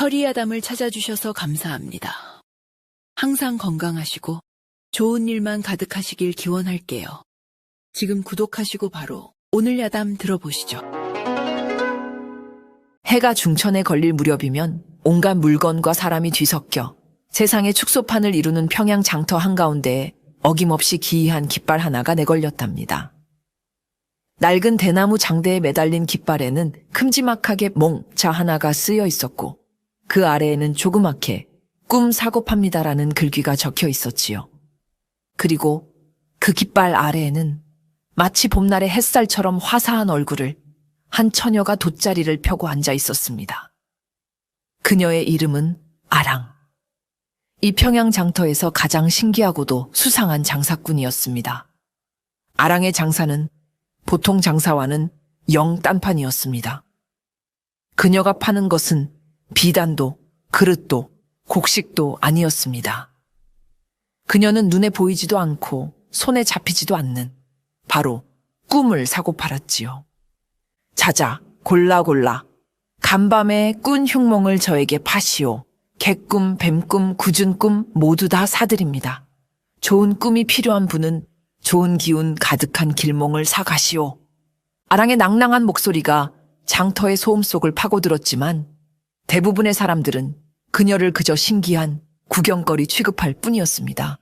허리야담을 찾아주셔서 감사합니다. 항상 건강하시고 좋은 일만 가득하시길 기원할게요. 지금 구독하시고 바로 오늘 야담 들어보시죠. 해가 중천에 걸릴 무렵이면 온갖 물건과 사람이 뒤섞여 세상의 축소판을 이루는 평양 장터 한가운데에 어김없이 기이한 깃발 하나가 내걸렸답니다. 낡은 대나무 장대에 매달린 깃발에는 큼지막하게 몽자 하나가 쓰여 있었고 그 아래에는 조그맣게 꿈 사고 팝니다라는 글귀가 적혀 있었지요. 그리고 그 깃발 아래에는 마치 봄날의 햇살처럼 화사한 얼굴을 한 처녀가 돗자리를 펴고 앉아 있었습니다. 그녀의 이름은 아랑. 이 평양 장터에서 가장 신기하고도 수상한 장사꾼이었습니다. 아랑의 장사는 보통 장사와는 영 딴판이었습니다. 그녀가 파는 것은 비단도, 그릇도, 곡식도 아니었습니다. 그녀는 눈에 보이지도 않고 손에 잡히지도 않는 바로 꿈을 사고 팔았지요. 자자, 골라, 간밤에 꾼 흉몽을 저에게 파시오. 개꿈, 뱀꿈, 굳은 꿈 모두 다 사드립니다. 좋은 꿈이 필요한 분은 좋은 기운 가득한 길몽을 사가시오. 아랑의 낭낭한 목소리가 장터의 소음 속을 파고들었지만 대부분의 사람들은 그녀를 그저 신기한 구경거리 취급할 뿐이었습니다.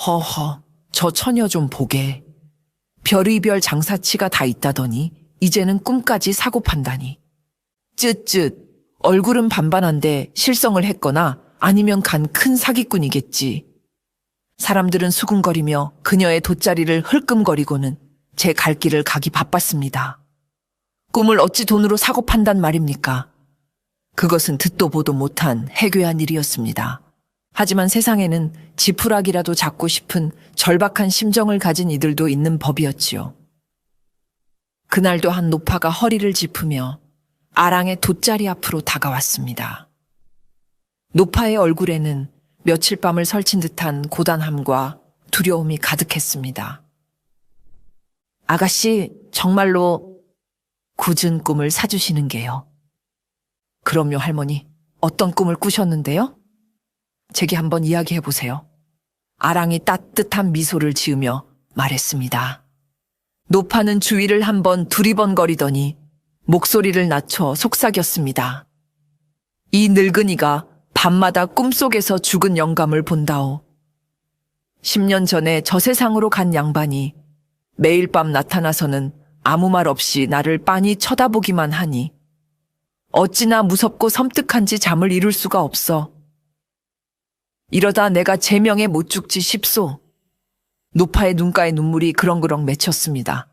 허허, 저 처녀 좀 보게. 별의별 장사치가 다 있다더니 이제는 꿈까지 사고 판다니. 쯧쯧, 얼굴은 반반한데 실성을 했거나 아니면 간 큰 사기꾼이겠지. 사람들은 수군거리며 그녀의 돗자리를 흘끔거리고는 제 갈 길을 가기 바빴습니다. 꿈을 어찌 돈으로 사고 판단 말입니까? 그것은 듣도 보도 못한 해괴한 일이었습니다. 하지만 세상에는 지푸라기라도 잡고 싶은 절박한 심정을 가진 이들도 있는 법이었지요. 그날도 한 노파가 허리를 짚으며 아랑의 돗자리 앞으로 다가왔습니다. 노파의 얼굴에는 며칠 밤을 설친 듯한 고단함과 두려움이 가득했습니다. 아가씨, 정말로 굳은 꿈을 사주시는 게요. 그럼요, 할머니. 어떤 꿈을 꾸셨는데요? 제게 한번 이야기해 보세요. 아랑이 따뜻한 미소를 지으며 말했습니다. 노파는 주위를 한번 두리번거리더니 목소리를 낮춰 속삭였습니다. 이 늙은이가 밤마다 꿈속에서 죽은 영감을 본다오. 10년 전에 저 세상으로 간 양반이 매일 밤 나타나서는 아무 말 없이 나를 빤히 쳐다보기만 하니 어찌나 무섭고 섬뜩한지 잠을 이룰 수가 없어. 이러다 내가 제명에 못 죽지 싶소. 노파의 눈가에 눈물이 그렁그렁 맺혔습니다.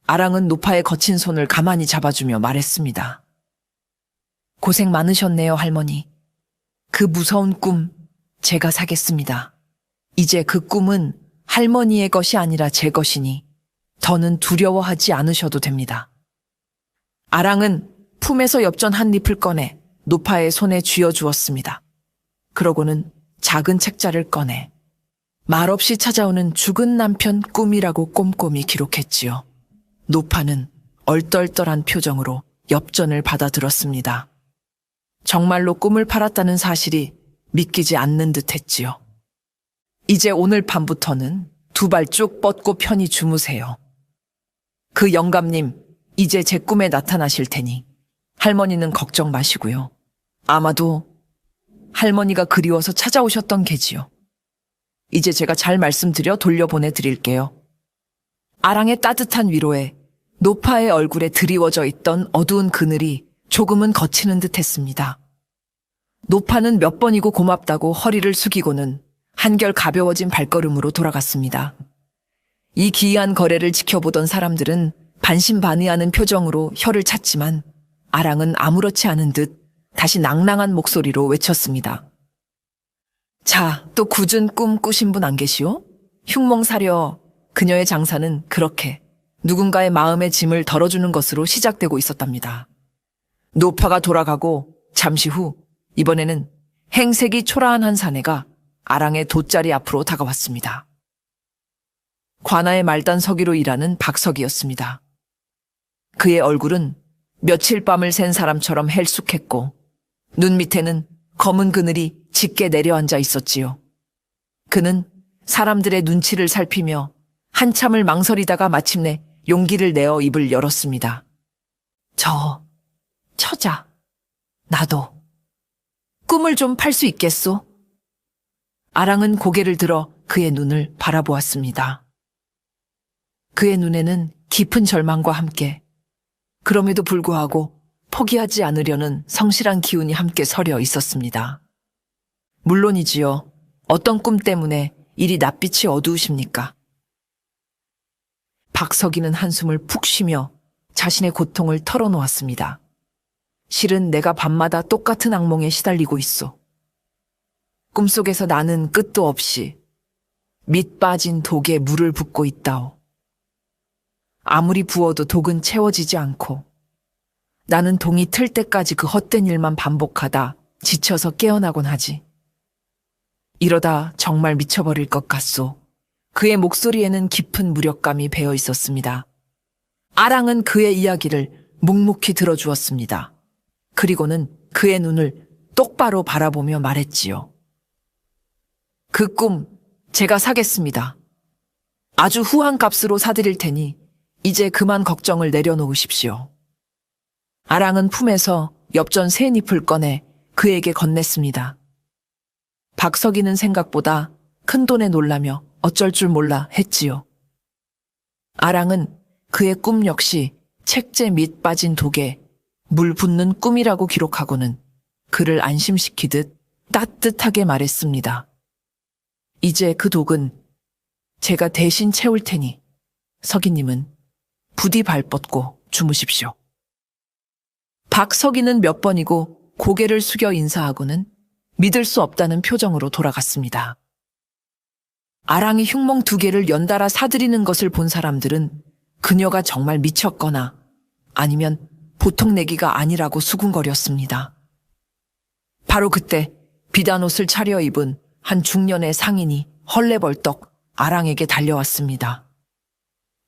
아랑은 노파의 거친 손을 가만히 잡아주며 말했습니다. 고생 많으셨네요, 할머니. 그 무서운 꿈 제가 사겠습니다. 이제 그 꿈은 할머니의 것이 아니라 제 것이니 더는 두려워하지 않으셔도 됩니다. 아랑은 품에서 엽전 한 잎을 꺼내 노파의 손에 쥐어주었습니다. 그러고는 작은 책자를 꺼내 말없이 찾아오는 죽은 남편 꿈이라고 꼼꼼히 기록했지요. 노파는 얼떨떨한 표정으로 엽전을 받아들었습니다. 정말로 꿈을 팔았다는 사실이 믿기지 않는 듯 했지요. 이제 오늘 밤부터는 두 발 쭉 뻗고 편히 주무세요. 그 영감님, 이제 제 꿈에 나타나실 테니 할머니는 걱정 마시고요. 아마도 할머니가 그리워서 찾아오셨던 게지요. 이제 제가 잘 말씀드려 돌려보내드릴게요. 아랑의 따뜻한 위로에 노파의 얼굴에 드리워져 있던 어두운 그늘이 조금은 거치는 듯 했습니다. 노파는 몇 번이고 고맙다고 허리를 숙이고는 한결 가벼워진 발걸음으로 돌아갔습니다. 이 기이한 거래를 지켜보던 사람들은 반신반의하는 표정으로 혀를 찼지만 아랑은 아무렇지 않은 듯 다시 낭낭한 목소리로 외쳤습니다. 자, 또 굳은 꿈 꾸신 분 안 계시오? 흉몽사려 그녀의 장사는 그렇게 누군가의 마음의 짐을 덜어주는 것으로 시작되고 있었답니다. 노파가 돌아가고 잠시 후 이번에는 행색이 초라한 한 사내가 아랑의 돗자리 앞으로 다가왔습니다. 관아의 말단 서기로 일하는 박석이었습니다. 그의 얼굴은 며칠 밤을 샌 사람처럼 헬쑥했고 눈 밑에는 검은 그늘이 짙게 내려앉아 있었지요. 그는 사람들의 눈치를 살피며 한참을 망설이다가 마침내 용기를 내어 입을 열었습니다. 처자, 나도 꿈을 좀 팔 수 있겠소? 아랑은 고개를 들어 그의 눈을 바라보았습니다. 그의 눈에는 깊은 절망과 함께 그럼에도 불구하고 포기하지 않으려는 성실한 기운이 함께 서려 있었습니다. 물론이지요. 어떤 꿈 때문에 이리 낯빛이 어두우십니까? 박석이는 한숨을 푹 쉬며 자신의 고통을 털어놓았습니다. 실은 내가 밤마다 똑같은 악몽에 시달리고 있어. 꿈속에서 나는 끝도 없이 밑 빠진 독에 물을 붓고 있다오. 아무리 부어도 독은 채워지지 않고 나는 동이 틀 때까지 그 헛된 일만 반복하다 지쳐서 깨어나곤 하지. 이러다 정말 미쳐버릴 것 같소. 그의 목소리에는 깊은 무력감이 배어 있었습니다. 아랑은 그의 이야기를 묵묵히 들어주었습니다. 그리고는 그의 눈을 똑바로 바라보며 말했지요. 그 꿈 제가 사겠습니다. 아주 후한 값으로 사드릴 테니 이제 그만 걱정을 내려놓으십시오. 아랑은 품에서 엽전 새 잎을 꺼내 그에게 건넸습니다. 박석이는 생각보다 큰 돈에 놀라며 어쩔 줄 몰라 했지요. 아랑은 그의 꿈 역시 책제 밑 빠진 독에 물 붓는 꿈이라고 기록하고는 그를 안심시키듯 따뜻하게 말했습니다. 이제 그 독은 제가 대신 채울 테니 석이님은 부디 발 뻗고 주무십시오. 박석이는 몇 번이고 고개를 숙여 인사하고는 믿을 수 없다는 표정으로 돌아갔습니다. 아랑이 흉몽 2개를 연달아 사들이는 것을 본 사람들은 그녀가 정말 미쳤거나 아니면 보통 내기가 아니라고 수군거렸습니다. 바로 그때 비단 옷을 차려입은 한 중년의 상인이 헐레벌떡 아랑에게 달려왔습니다.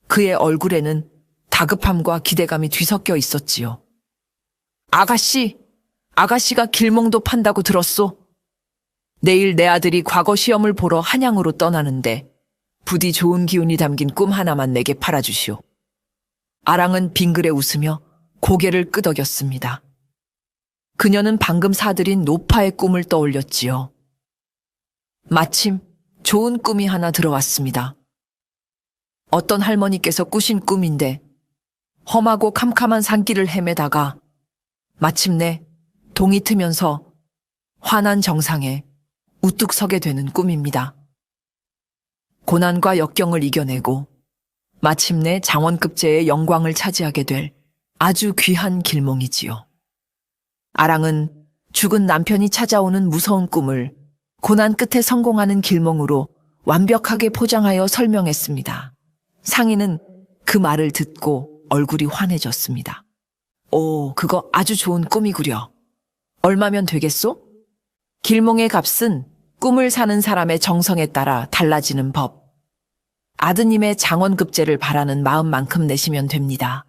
그의 얼굴에는 다급함과 기대감이 뒤섞여 있었지요. 아가씨가 길몽도 판다고 들었소. 내일 내 아들이 과거 시험을 보러 한양으로 떠나는데 부디 좋은 기운이 담긴 꿈 하나만 내게 팔아주시오. 아랑은 빙그레 웃으며 고개를 끄덕였습니다. 그녀는 방금 사들인 노파의 꿈을 떠올렸지요. 마침 좋은 꿈이 하나 들어왔습니다. 어떤 할머니께서 꾸신 꿈인데 험하고 캄캄한 산길을 헤매다가 마침내 동이 트면서 환한 정상에 우뚝 서게 되는 꿈입니다. 고난과 역경을 이겨내고 마침내 장원급제의 영광을 차지하게 될 아주 귀한 길몽이지요. 아랑은 죽은 남편이 찾아오는 무서운 꿈을 고난 끝에 성공하는 길몽으로 완벽하게 포장하여 설명했습니다. 상인은 그 말을 듣고 얼굴이 환해졌습니다. 오, 그거 아주 좋은 꿈이구려. 얼마면 되겠소? 길몽의 값은 꿈을 사는 사람의 정성에 따라 달라지는 법. 아드님의 장원급제를 바라는 마음만큼 내시면 됩니다.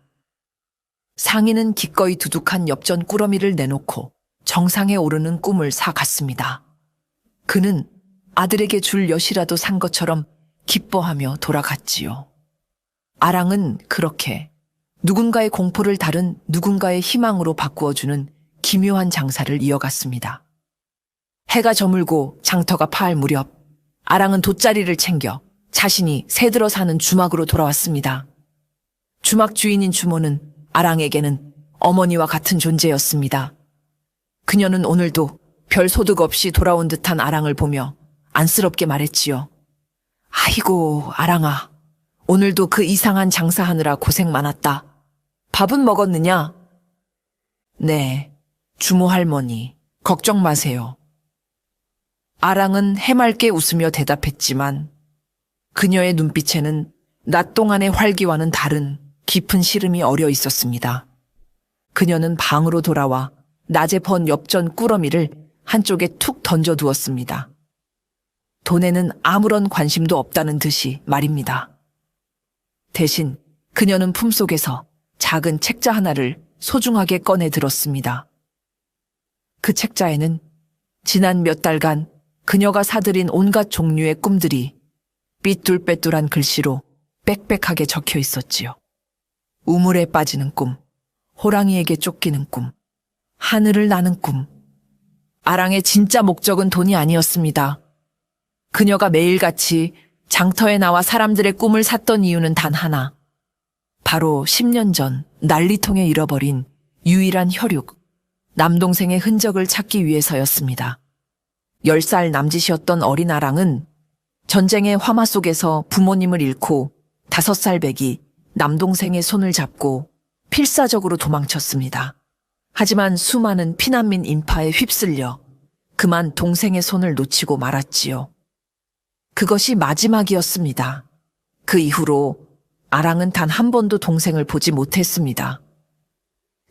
상인은 기꺼이 두둑한 엽전 꾸러미를 내놓고 정상에 오르는 꿈을 사갔습니다. 그는 아들에게 줄 엿이라도 산 것처럼 기뻐하며 돌아갔지요. 아랑은 그렇게 누군가의 공포를 다른 누군가의 희망으로 바꾸어주는 기묘한 장사를 이어갔습니다. 해가 저물고 장터가 파할 무렵 아랑은 돗자리를 챙겨 자신이 새들어 사는 주막으로 돌아왔습니다. 주막 주인인 주모는 아랑에게는 어머니와 같은 존재였습니다. 그녀는 오늘도 별 소득 없이 돌아온 듯한 아랑을 보며 안쓰럽게 말했지요. 아이고, 아랑아. 오늘도 그 이상한 장사하느라 고생 많았다. 밥은 먹었느냐? 네, 주모 할머니, 걱정 마세요. 아랑은 해맑게 웃으며 대답했지만 그녀의 눈빛에는 낮 동안의 활기와는 다른 깊은 시름이 어려 있었습니다. 그녀는 방으로 돌아와 낮에 번 엽전 꾸러미를 한쪽에 툭 던져두었습니다. 돈에는 아무런 관심도 없다는 듯이 말입니다. 대신 그녀는 품속에서 작은 책자 하나를 소중하게 꺼내 들었습니다. 그 책자에는 지난 몇 달간 그녀가 사들인 온갖 종류의 꿈들이 삐뚤빼뚤한 글씨로 빽빽하게 적혀 있었지요. 우물에 빠지는 꿈, 호랑이에게 쫓기는 꿈, 하늘을 나는 꿈. 아랑의 진짜 목적은 돈이 아니었습니다. 그녀가 매일같이 장터에 나와 사람들의 꿈을 샀던 이유는 단 하나. 바로 10년 전 난리통에 잃어버린 유일한 혈육, 남동생의 흔적을 찾기 위해서였습니다. 10살 남짓이었던 어린 아랑은 전쟁의 화마 속에서 부모님을 잃고 5살 배기 남동생의 손을 잡고 필사적으로 도망쳤습니다. 하지만 수많은 피난민 인파에 휩쓸려 그만 동생의 손을 놓치고 말았지요. 그것이 마지막이었습니다. 그 이후로 아랑은 단 한 번도 동생을 보지 못했습니다.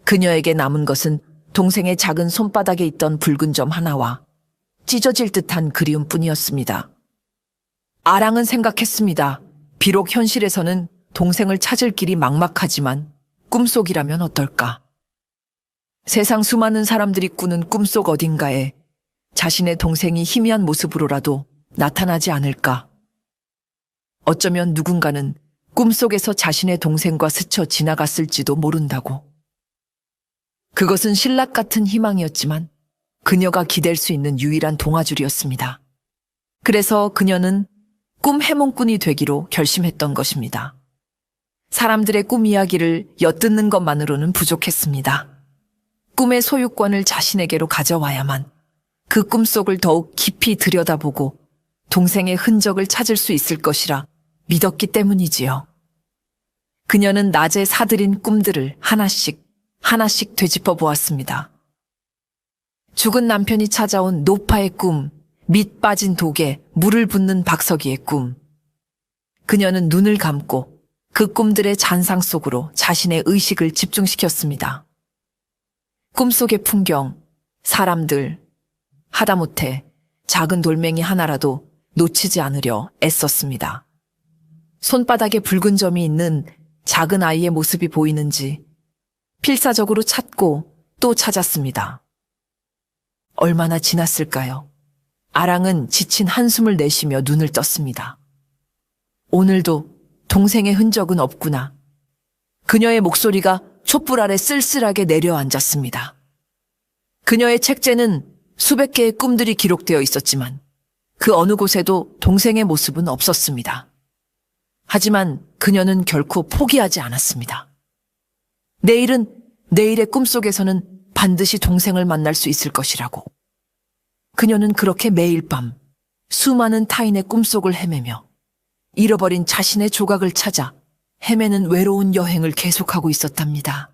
그녀에게 남은 것은 동생의 작은 손바닥에 있던 붉은 점 하나와 찢어질 듯한 그리움뿐이었습니다. 아랑은 생각했습니다. 비록 현실에서는 동생을 찾을 길이 막막하지만 꿈속이라면 어떨까? 세상 수많은 사람들이 꾸는 꿈속 어딘가에 자신의 동생이 희미한 모습으로라도 나타나지 않을까? 어쩌면 누군가는 꿈속에서 자신의 동생과 스쳐 지나갔을지도 모른다고. 그것은 신락 같은 희망이었지만 그녀가 기댈 수 있는 유일한 동아줄이었습니다. 그래서 그녀는 꿈 해몽꾼이 되기로 결심했던 것입니다. 사람들의 꿈 이야기를 엿듣는 것만으로는 부족했습니다. 꿈의 소유권을 자신에게로 가져와야만 그 꿈속을 더욱 깊이 들여다보고 동생의 흔적을 찾을 수 있을 것이라 믿었기 때문이지요. 그녀는 낮에 사들인 꿈들을 하나씩 되짚어 보았습니다. 죽은 남편이 찾아온 노파의 꿈, 밑 빠진 독에 물을 붓는 박석이의 꿈. 그녀는 눈을 감고 그 꿈들의 잔상 속으로 자신의 의식을 집중시켰습니다. 꿈속의 풍경, 사람들, 하다못해 작은 돌멩이 하나라도 놓치지 않으려 애썼습니다. 손바닥에 붉은 점이 있는 작은 아이의 모습이 보이는지 필사적으로 찾고 또 찾았습니다. 얼마나 지났을까요? 아랑은 지친 한숨을 내쉬며 눈을 떴습니다. 오늘도 동생의 흔적은 없구나. 그녀의 목소리가 촛불 아래 쓸쓸하게 내려앉았습니다. 그녀의 책재는 수백 개의 꿈들이 기록되어 있었지만 그 어느 곳에도 동생의 모습은 없었습니다. 하지만 그녀는 결코 포기하지 않았습니다. 내일의 꿈속에서는 반드시 동생을 만날 수 있을 것이라고. 그녀는 그렇게 매일 밤 수많은 타인의 꿈속을 헤매며 잃어버린 자신의 조각을 찾아 헤매는 외로운 여행을 계속하고 있었답니다.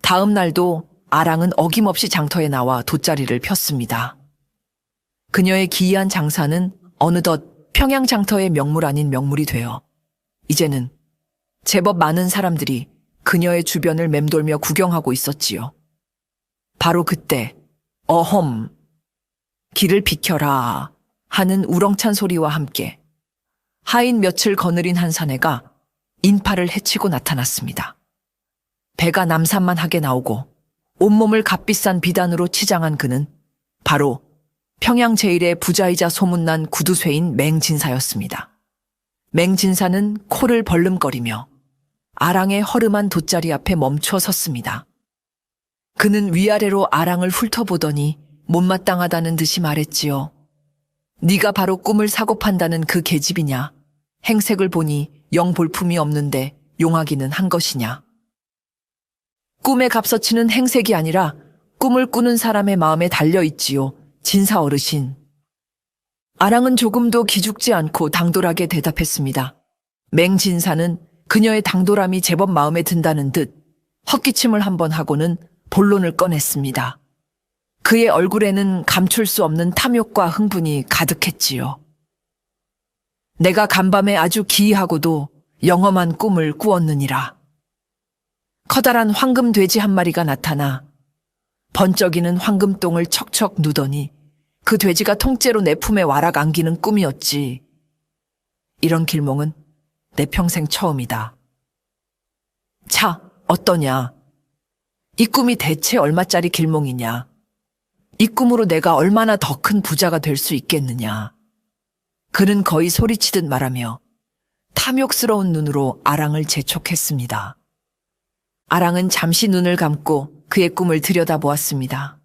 다음 날도 아랑은 어김없이 장터에 나와 돗자리를 폈습니다. 그녀의 기이한 장사는 어느덧 평양 장터의 명물 아닌 명물이 되어 이제는 제법 많은 사람들이 그녀의 주변을 맴돌며 구경하고 있었지요. 바로 그때 어험, 길을 비켜라 하는 우렁찬 소리와 함께 하인 며칠 거느린 한 사내가 인파를 헤치고 나타났습니다. 배가 남산만하게 나오고 온몸을 값비싼 비단으로 치장한 그는 바로 평양 제일의 부자이자 소문난 구두쇠인 맹진사였습니다. 맹진사는 코를 벌름거리며 아랑의 허름한 돗자리 앞에 멈춰 섰습니다. 그는 위아래로 아랑을 훑어보더니 못마땅하다는 듯이 말했지요. 네가 바로 꿈을 사고 판다는 그 계집이냐? 행색을 보니 영 볼품이 없는데 용하기는 한 것이냐? 꿈에 값어치는 행색이 아니라 꿈을 꾸는 사람의 마음에 달려있지요. 진사 어르신. 아랑은 조금도 기죽지 않고 당돌하게 대답했습니다. 맹진사는 그녀의 당돌함이 제법 마음에 든다는 듯 헛기침을 한번 하고는 본론을 꺼냈습니다. 그의 얼굴에는 감출 수 없는 탐욕과 흥분이 가득했지요. 내가 간밤에 아주 기이하고도 영험한 꿈을 꾸었느니라. 커다란 황금 돼지 한 마리가 나타나 번쩍이는 황금똥을 척척 누더니 그 돼지가 통째로 내 품에 와락 안기는 꿈이었지. 이런 길몽은 내 평생 처음이다. 차, 어떠냐? 이 꿈이 대체 얼마짜리 길몽이냐? 이 꿈으로 내가 얼마나 더 큰 부자가 될 수 있겠느냐. 그는 거의 소리치듯 말하며 탐욕스러운 눈으로 아랑을 재촉했습니다. 아랑은 잠시 눈을 감고 그의 꿈을 들여다보았습니다.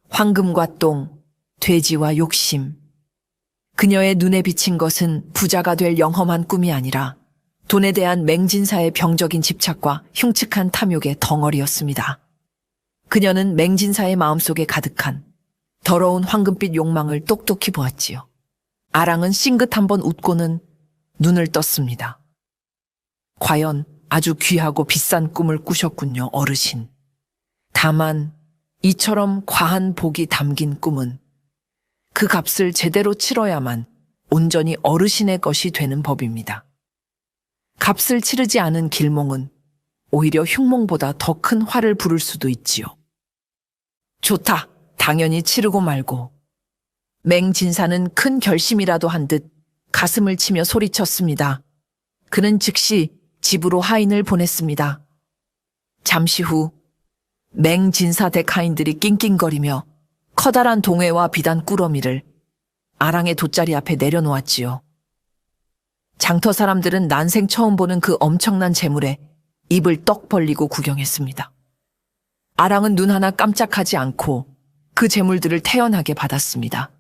황금과 똥, 돼지와 욕심. 그녀의 눈에 비친 것은 부자가 될 영험한 꿈이 아니라 돈에 대한 맹진사의 병적인 집착과 흉측한 탐욕의 덩어리였습니다. 그녀는 맹진사의 마음속에 가득한 더러운 황금빛 욕망을 똑똑히 보았지요. 아랑은 싱긋 한번 웃고는 눈을 떴습니다. 과연 아주 귀하고 비싼 꿈을 꾸셨군요, 어르신. 다만 이처럼 과한 복이 담긴 꿈은 그 값을 제대로 치러야만 온전히 어르신의 것이 되는 법입니다. 값을 치르지 않은 길몽은 오히려 흉몽보다 더 큰 화를 부를 수도 있지요. 좋다. 당연히 치르고 말고. 맹진사는 큰 결심이라도 한 듯 가슴을 치며 소리쳤습니다. 그는 즉시 집으로 하인을 보냈습니다. 잠시 후 맹진사 댁 하인들이 낑낑거리며 커다란 동해와 비단 꾸러미를 아랑의 돗자리 앞에 내려놓았지요. 장터 사람들은 난생 처음 보는 그 엄청난 재물에 입을 떡 벌리고 구경했습니다. 아랑은 눈 하나 깜짝하지 않고 그 재물들을 태연하게 받았습니다.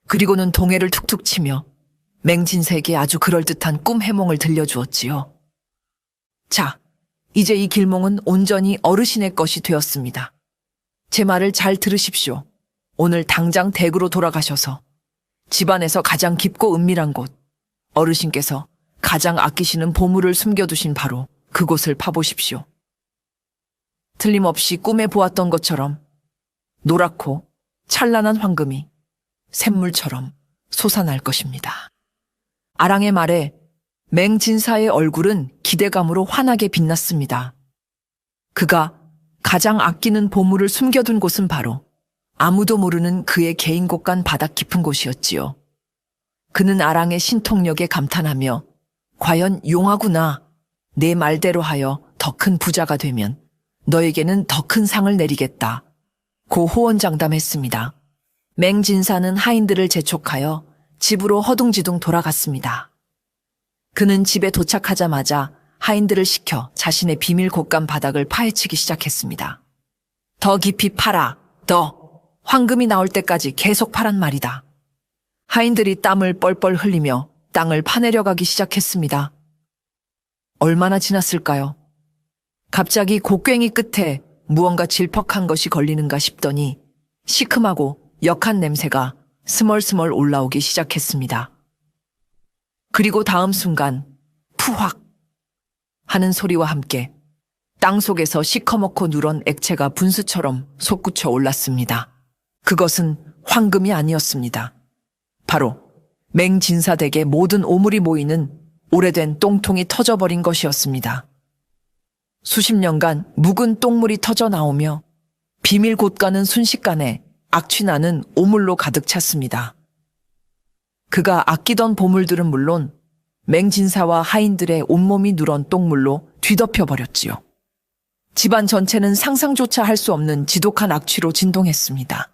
그리고는 동해를 툭툭 치며 맹진사에게 아주 그럴듯한 꿈 해몽을 들려주었지요. 자, 이제 이 길몽은 온전히 어르신의 것이 되었습니다. 제 말을 잘 들으십시오. 오늘 당장 댁으로 돌아가셔서 집안에서 가장 깊고 은밀한 곳, 어르신께서 가장 아끼시는 보물을 숨겨두신 바로 그곳을 파보십시오. 틀림없이 꿈에 보았던 것처럼 노랗고 찬란한 황금이 샘물처럼 솟아날 것입니다. 아랑의 말에 맹진사의 얼굴은 기대감으로 환하게 빛났습니다. 그가 가장 아끼는 보물을 숨겨둔 곳은 바로 아무도 모르는 그의 개인 곳간 바닥 깊은 곳이었지요. 그는 아랑의 신통력에 감탄하며 과연 용하구나. 내 말대로 하여 더 큰 부자가 되면 너에게는 더 큰 상을 내리겠다. 고 호언장담했습니다. 맹진사는 하인들을 재촉하여 집으로 허둥지둥 돌아갔습니다. 그는 집에 도착하자마자 하인들을 시켜 자신의 비밀 곳간 바닥을 파헤치기 시작했습니다. 더 깊이 파라. 더 황금이 나올 때까지 계속 파란 말이다. 하인들이 땀을 뻘뻘 흘리며 땅을 파내려가기 시작했습니다. 얼마나 지났을까요? 갑자기 곡괭이 끝에 무언가 질퍽한 것이 걸리는가 싶더니 시큼하고 역한 냄새가 스멀스멀 올라오기 시작했습니다. 그리고 다음 순간 푸확 하는 소리와 함께 땅 속에서 시커멓고 누런 액체가 분수처럼 솟구쳐 올랐습니다. 그것은 황금이 아니었습니다. 바로 맹진사 댁의 모든 오물이 모이는 오래된 똥통이 터져버린 것이었습니다. 수십 년간 묵은 똥물이 터져 나오며 비밀 곳간은 순식간에 악취나는 오물로 가득 찼습니다. 그가 아끼던 보물들은 물론 맹진사와 하인들의 온몸이 누런 똥물로 뒤덮여 버렸지요. 집안 전체는 상상조차 할 수 없는 지독한 악취로 진동했습니다.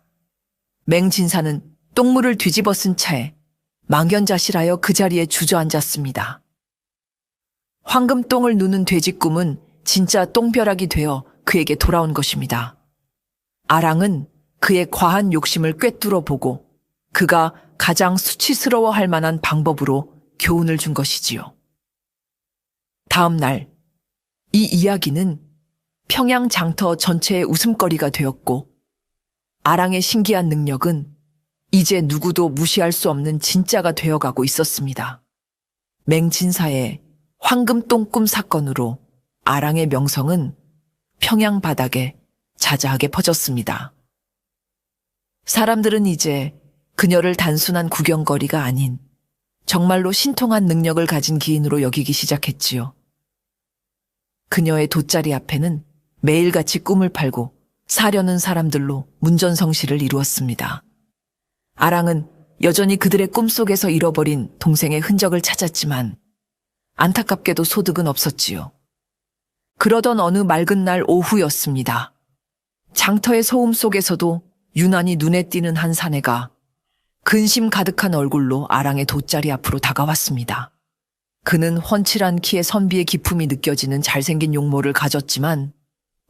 맹진사는 똥물을 뒤집어 쓴 차에 망연자실하여 그 자리에 주저앉았습니다. 황금똥을 누는 돼지 꿈은 진짜 똥벼락이 되어 그에게 돌아온 것입니다. 아랑은 그의 과한 욕심을 꿰뚫어 보고 그가 가장 수치스러워할 만한 방법으로 교훈을 준 것이지요. 다음 날, 이 이야기는 평양 장터 전체의 웃음거리가 되었고 아랑의 신기한 능력은 이제 누구도 무시할 수 없는 진짜가 되어가고 있었습니다. 맹진사의 황금똥꿈 사건으로 아랑의 명성은 평양 바닥에 자자하게 퍼졌습니다. 사람들은 이제 그녀를 단순한 구경거리가 아닌 정말로 신통한 능력을 가진 기인으로 여기기 시작했지요. 그녀의 돗자리 앞에는 매일같이 꿈을 팔고 사려는 사람들로 문전성시를 이루었습니다. 아랑은 여전히 그들의 꿈속에서 잃어버린 동생의 흔적을 찾았지만 안타깝게도 소득은 없었지요. 그러던 어느 맑은 날 오후였습니다. 장터의 소음 속에서도 유난히 눈에 띄는 한 사내가 근심 가득한 얼굴로 아랑의 돗자리 앞으로 다가왔습니다. 그는 훤칠한 키에 선비의 기품이 느껴지는 잘생긴 용모를 가졌지만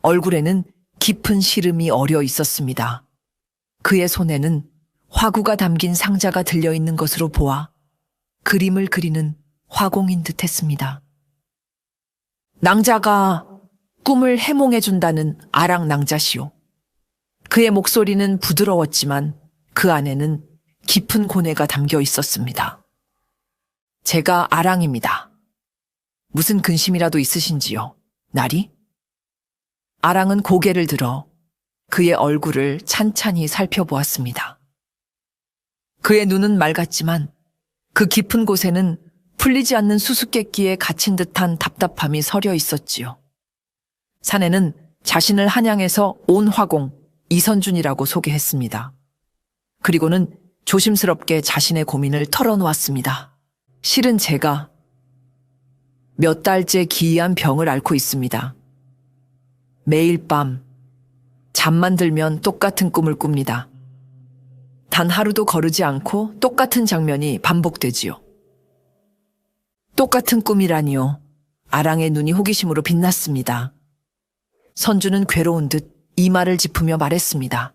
얼굴에는 깊은 시름이 어려 있었습니다. 그의 손에는 화구가 담긴 상자가 들려있는 것으로 보아 그림을 그리는 화공인 듯 했습니다. 낭자가 꿈을 해몽해준다는 아랑 낭자시오. 그의 목소리는 부드러웠지만 그 안에는 깊은 고뇌가 담겨 있었습니다. 제가 아랑입니다. 무슨 근심이라도 있으신지요, 나리? 아랑은 고개를 들어 그의 얼굴을 찬찬히 살펴보았습니다. 그의 눈은 맑았지만 그 깊은 곳에는 풀리지 않는 수수께끼에 갇힌 듯한 답답함이 서려 있었지요. 사내는 자신을 한양에서 온 화공 이선준이라고 소개했습니다. 그리고는 조심스럽게 자신의 고민을 털어놓았습니다. 실은 제가 몇 달째 기이한 병을 앓고 있습니다. 매일 밤 잠만 들면 똑같은 꿈을 꿉니다. 단 하루도 거르지 않고 똑같은 장면이 반복되지요. 똑같은 꿈이라니요. 아랑의 눈이 호기심으로 빛났습니다. 선주는 괴로운 듯 이마를 짚으며 말했습니다.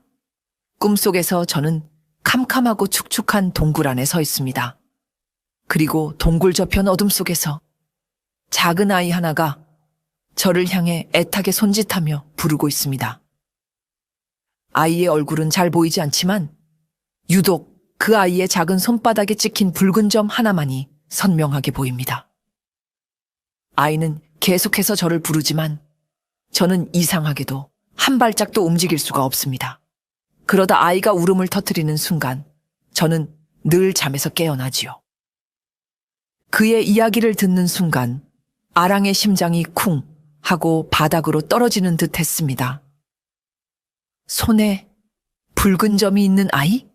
꿈속에서 저는 캄캄하고 축축한 동굴 안에 서 있습니다. 그리고 동굴 저편 어둠 속에서 작은 아이 하나가 저를 향해 애타게 손짓하며 부르고 있습니다. 아이의 얼굴은 잘 보이지 않지만 유독 그 아이의 작은 손바닥에 찍힌 붉은 점 하나만이 선명하게 보입니다. 아이는 계속해서 저를 부르지만 저는 이상하게도 한 발짝도 움직일 수가 없습니다. 그러다 아이가 울음을 터뜨리는 순간 저는 늘 잠에서 깨어나지요. 그의 이야기를 듣는 순간 아랑의 심장이 쿵 하고 바닥으로 떨어지는 듯 했습니다. 손에 붉은 점이 있는 아이?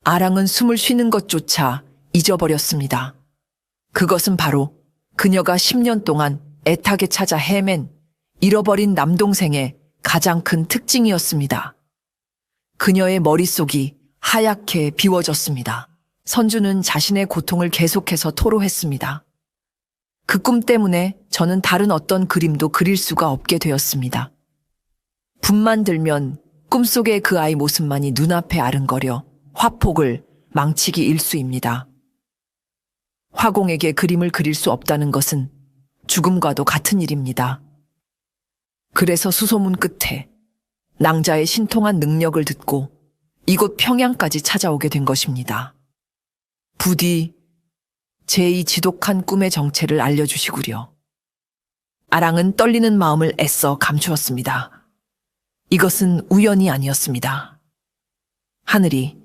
아랑은 숨을 쉬는 것조차 잊어버렸습니다. 그것은 바로 그녀가 10년 동안 애타게 찾아 헤맨 잃어버린 남동생의 가장 큰 특징이었습니다. 그녀의 머릿속이 하얗게 비워졌습니다. 선주는 자신의 고통을 계속해서 토로했습니다. 그 꿈 때문에 저는 다른 어떤 그림도 그릴 수가 없게 되었습니다. 분만 들면 꿈속의 그 아이 모습만이 눈앞에 아른거려 화폭을 망치기 일쑤입니다. 화공에게 그림을 그릴 수 없다는 것은 죽음과도 같은 일입니다. 그래서 수소문 끝에 낭자의 신통한 능력을 듣고 이곳 평양까지 찾아오게 된 것입니다. 부디 제 이 지독한 꿈의 정체를 알려주시구려. 아랑은 떨리는 마음을 애써 감추었습니다. 이것은 우연이 아니었습니다. 하늘이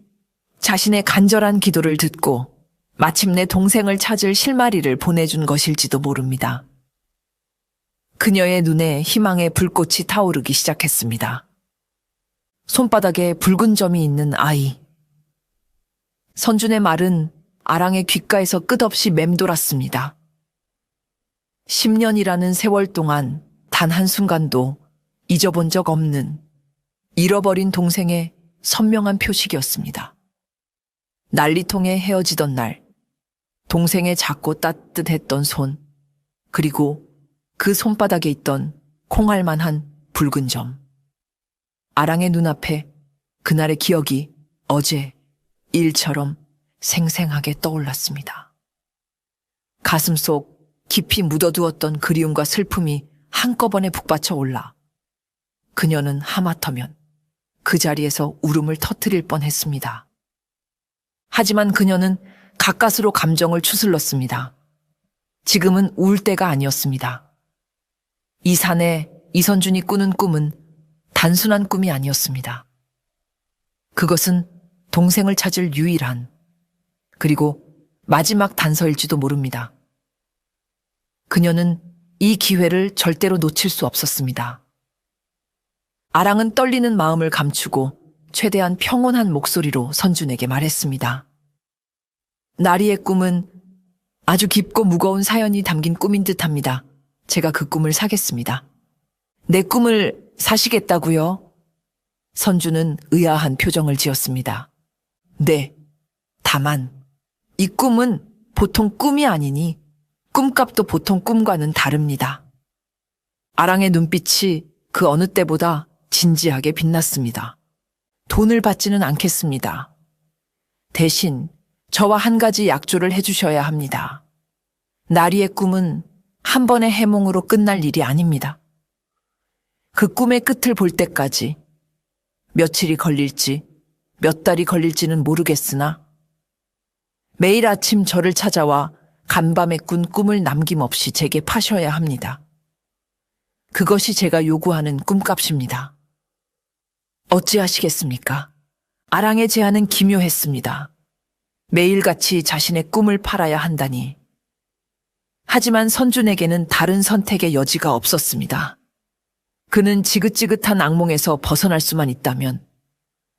자신의 간절한 기도를 듣고 마침내 동생을 찾을 실마리를 보내준 것일지도 모릅니다. 그녀의 눈에 희망의 불꽃이 타오르기 시작했습니다. 손바닥에 붉은 점이 있는 아이. 선준의 말은 아랑의 귓가에서 끝없이 맴돌았습니다. 10년이라는 세월 동안 단 한순간도 잊어본 적 없는 잃어버린 동생의 선명한 표식이었습니다. 난리통에 헤어지던 날, 동생의 작고 따뜻했던 손, 그리고 그 손바닥에 있던 콩알만한 붉은 점. 아랑의 눈앞에 그날의 기억이 어제 일처럼 생생하게 떠올랐습니다. 가슴 속 깊이 묻어두었던 그리움과 슬픔이 한꺼번에 북받쳐 올라 그녀는 하마터면 그 자리에서 울음을 터뜨릴 뻔했습니다. 하지만 그녀는 가까스로 감정을 추슬렀습니다. 지금은 울 때가 아니었습니다. 이 산에 이선준이 꾸는 꿈은 단순한 꿈이 아니었습니다. 그것은 동생을 찾을 유일한 그리고 마지막 단서일지도 모릅니다. 그녀는 이 기회를 절대로 놓칠 수 없었습니다. 아랑은 떨리는 마음을 감추고 최대한 평온한 목소리로 선준에게 말했습니다. 나리의 꿈은 아주 깊고 무거운 사연이 담긴 꿈인 듯합니다. 제가 그 꿈을 사겠습니다. 내 꿈을 사시겠다고요? 선주는 의아한 표정을 지었습니다. 네, 다만 이 꿈은 보통 꿈이 아니니 꿈값도 보통 꿈과는 다릅니다. 아랑의 눈빛이 그 어느 때보다 진지하게 빛났습니다. 돈을 받지는 않겠습니다. 대신 저와 한 가지 약조를 해주셔야 합니다. 나리의 꿈은 한 번의 해몽으로 끝날 일이 아닙니다. 그 꿈의 끝을 볼 때까지 며칠이 걸릴지 몇 달이 걸릴지는 모르겠으나 매일 아침 저를 찾아와 간밤에 꾼 꿈을 남김없이 제게 파셔야 합니다. 그것이 제가 요구하는 꿈값입니다. 어찌하시겠습니까? 아랑의 제안은 기묘했습니다. 매일같이 자신의 꿈을 팔아야 한다니. 하지만 선준에게는 다른 선택의 여지가 없었습니다. 그는 지긋지긋한 악몽에서 벗어날 수만 있다면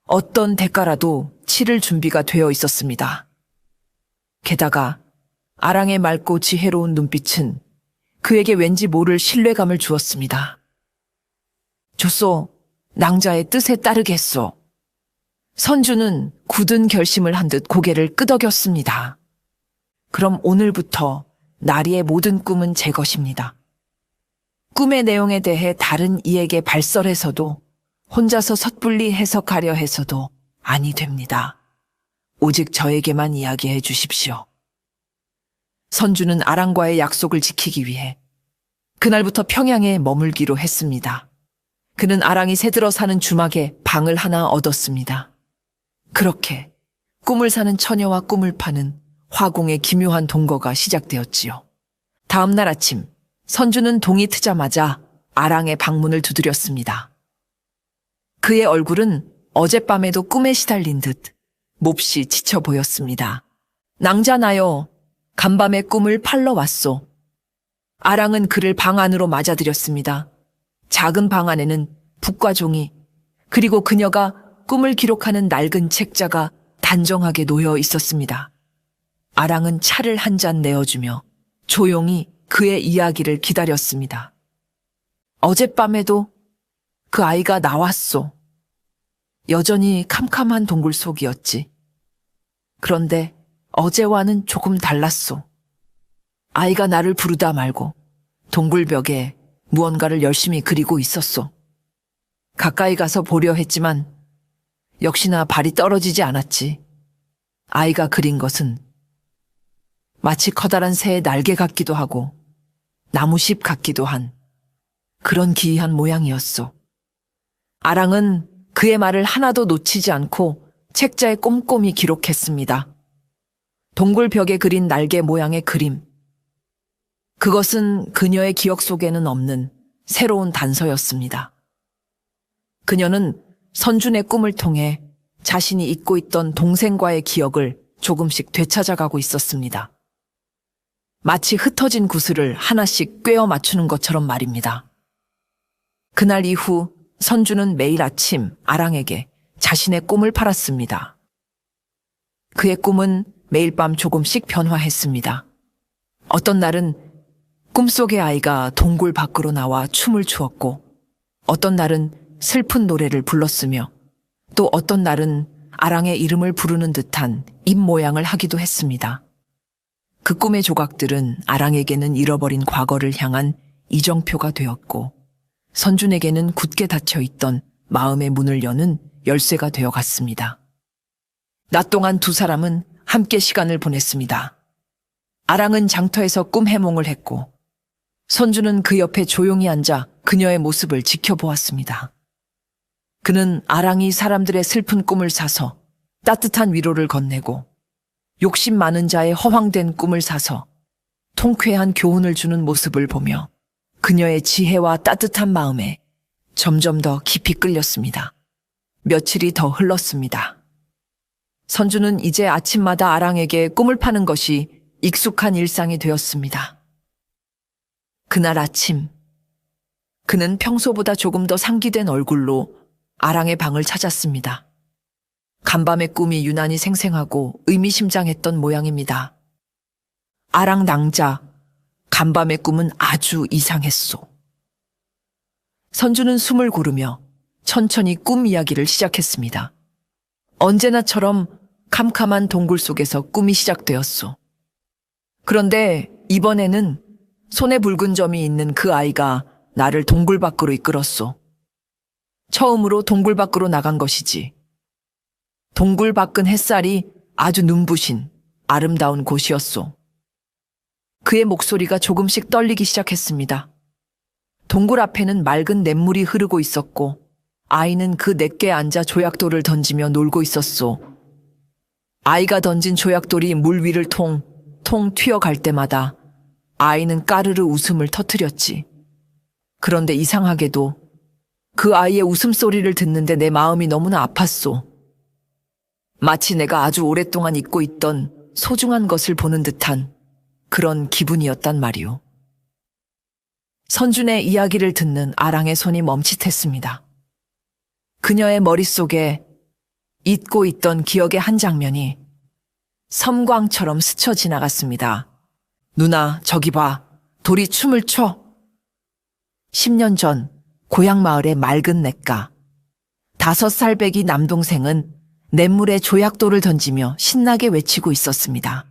어떤 대가라도 치를 준비가 되어 있었습니다. 게다가 아랑의 맑고 지혜로운 눈빛은 그에게 왠지 모를 신뢰감을 주었습니다. 좋소, 낭자의 뜻에 따르겠소. 선주는 굳은 결심을 한 듯 고개를 끄덕였습니다. 그럼 오늘부터 나리의 모든 꿈은 제 것입니다. 꿈의 내용에 대해 다른 이에게 발설해서도 혼자서 섣불리 해석하려 해서도 아니 됩니다. 오직 저에게만 이야기해 주십시오. 선주는 아랑과의 약속을 지키기 위해 그날부터 평양에 머물기로 했습니다. 그는 아랑이 새들어 사는 주막에 방을 하나 얻었습니다. 그렇게 꿈을 사는 처녀와 꿈을 파는 화공의 기묘한 동거가 시작되었지요. 다음 날 아침 선주는 동이 트자마자 아랑의 방문을 두드렸습니다. 그의 얼굴은 어젯밤에도 꿈에 시달린 듯 몹시 지쳐 보였습니다. 낭자나여, 간밤에 꿈을 팔러 왔소. 아랑은 그를 방 안으로 맞아들였습니다. 작은 방 안에는 북과 종이 그리고 그녀가 꿈을 기록하는 낡은 책자가 단정하게 놓여 있었습니다. 아랑은 차를 한 잔 내어주며 조용히 그의 이야기를 기다렸습니다. 어젯밤에도 그 아이가 나왔소. 여전히 캄캄한 동굴 속이었지. 그런데 어제와는 조금 달랐소. 아이가 나를 부르다 말고 동굴벽에 무언가를 열심히 그리고 있었소. 가까이 가서 보려 했지만 역시나 발이 떨어지지 않았지. 아이가 그린 것은 마치 커다란 새의 날개 같기도 하고 나무십 같기도 한 그런 기이한 모양이었소. 아랑은 그의 말을 하나도 놓치지 않고 책자에 꼼꼼히 기록했습니다. 동굴벽에 그린 날개 모양의 그림. 그것은 그녀의 기억 속에는 없는 새로운 단서였습니다. 그녀는 선준의 꿈을 통해 자신이 잊고 있던 동생과의 기억을 조금씩 되찾아가고 있었습니다. 마치 흩어진 구슬을 하나씩 꿰어 맞추는 것처럼 말입니다. 그날 이후 선주는 매일 아침 아랑에게 자신의 꿈을 팔았습니다. 그의 꿈은 매일 밤 조금씩 변화했습니다. 어떤 날은 꿈속의 아이가 동굴 밖으로 나와 춤을 추었고, 어떤 날은 슬픈 노래를 불렀으며, 또 어떤 날은 아랑의 이름을 부르는 듯한 입 모양을 하기도 했습니다. 그 꿈의 조각들은 아랑에게는 잃어버린 과거를 향한 이정표가 되었고, 선준에게는 굳게 닫혀 있던 마음의 문을 여는 열쇠가 되어 갔습니다. 낮 동안 두 사람은 함께 시간을 보냈습니다. 아랑은 장터에서 꿈 해몽을 했고, 선주는 그 옆에 조용히 앉아 그녀의 모습을 지켜보았습니다. 그는 아랑이 사람들의 슬픈 꿈을 사서 따뜻한 위로를 건네고, 욕심 많은 자의 허황된 꿈을 사서 통쾌한 교훈을 주는 모습을 보며 그녀의 지혜와 따뜻한 마음에 점점 더 깊이 끌렸습니다. 며칠이 더 흘렀습니다. 선주는 이제 아침마다 아랑에게 꿈을 파는 것이 익숙한 일상이 되었습니다. 그날 아침, 그는 평소보다 조금 더 상기된 얼굴로 아랑의 방을 찾았습니다. 간밤의 꿈이 유난히 생생하고 의미심장했던 모양입니다. 아랑 낭자, 간밤의 꿈은 아주 이상했소. 선주는 숨을 고르며 천천히 꿈 이야기를 시작했습니다. 언제나처럼 캄캄한 동굴 속에서 꿈이 시작되었소. 그런데 이번에는 손에 붉은 점이 있는 그 아이가 나를 동굴 밖으로 이끌었소. 처음으로 동굴 밖으로 나간 것이지. 동굴 밖은 햇살이 아주 눈부신 아름다운 곳이었소. 그의 목소리가 조금씩 떨리기 시작했습니다. 동굴 앞에는 맑은 냇물이 흐르고 있었고 아이는 그 냇가에 앉아 조약돌을 던지며 놀고 있었소. 아이가 던진 조약돌이 물 위를 통 튀어갈 때마다 아이는 까르르 웃음을 터뜨렸지. 그런데 이상하게도 그 아이의 웃음소리를 듣는데 내 마음이 너무나 아팠소. 마치 내가 아주 오랫동안 잊고 있던 소중한 것을 보는 듯한 그런 기분이었단 말이오. 선준의 이야기를 듣는 아랑의 손이 멈칫했습니다. 그녀의 머릿속에 잊고 있던 기억의 한 장면이 섬광처럼 스쳐 지나갔습니다. 누나, 저기 봐. 돌이 춤을 춰. 10년 전 고향 마을의 맑은 냇가. 5살배기 남동생은 냇물에 조약돌을 던지며 신나게 외치고 있었습니다.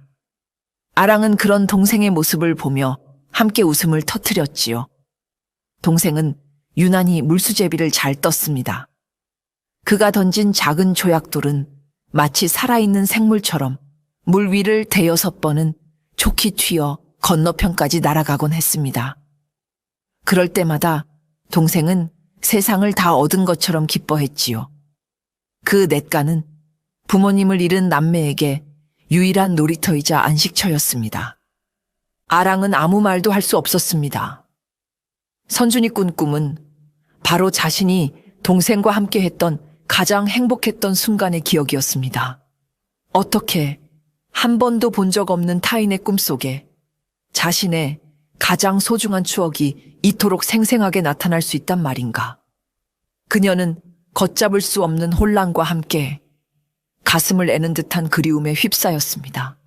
아랑은 그런 동생의 모습을 보며 함께 웃음을 터뜨렸지요. 동생은 유난히 물수제비를 잘 떴습니다. 그가 던진 작은 조약돌은 마치 살아있는 생물처럼 물 위를 대여섯 번은 좋게 튀어 건너편까지 날아가곤 했습니다. 그럴 때마다 동생은 세상을 다 얻은 것처럼 기뻐했지요. 그 냇가는 부모님을 잃은 남매에게 유일한 놀이터이자 안식처였습니다. 아랑은 아무 말도 할 수 없었습니다. 선준이 꾼 꿈은 바로 자신이 동생과 함께 했던 가장 행복했던 순간의 기억이었습니다. 어떻게 한 번도 본 적 없는 타인의 꿈속에 자신의 가장 소중한 추억이 이토록 생생하게 나타날 수 있단 말인가. 그녀는 걷잡을 수 없는 혼란과 함께 가슴을 애는 듯한 그리움에 휩싸였습니다.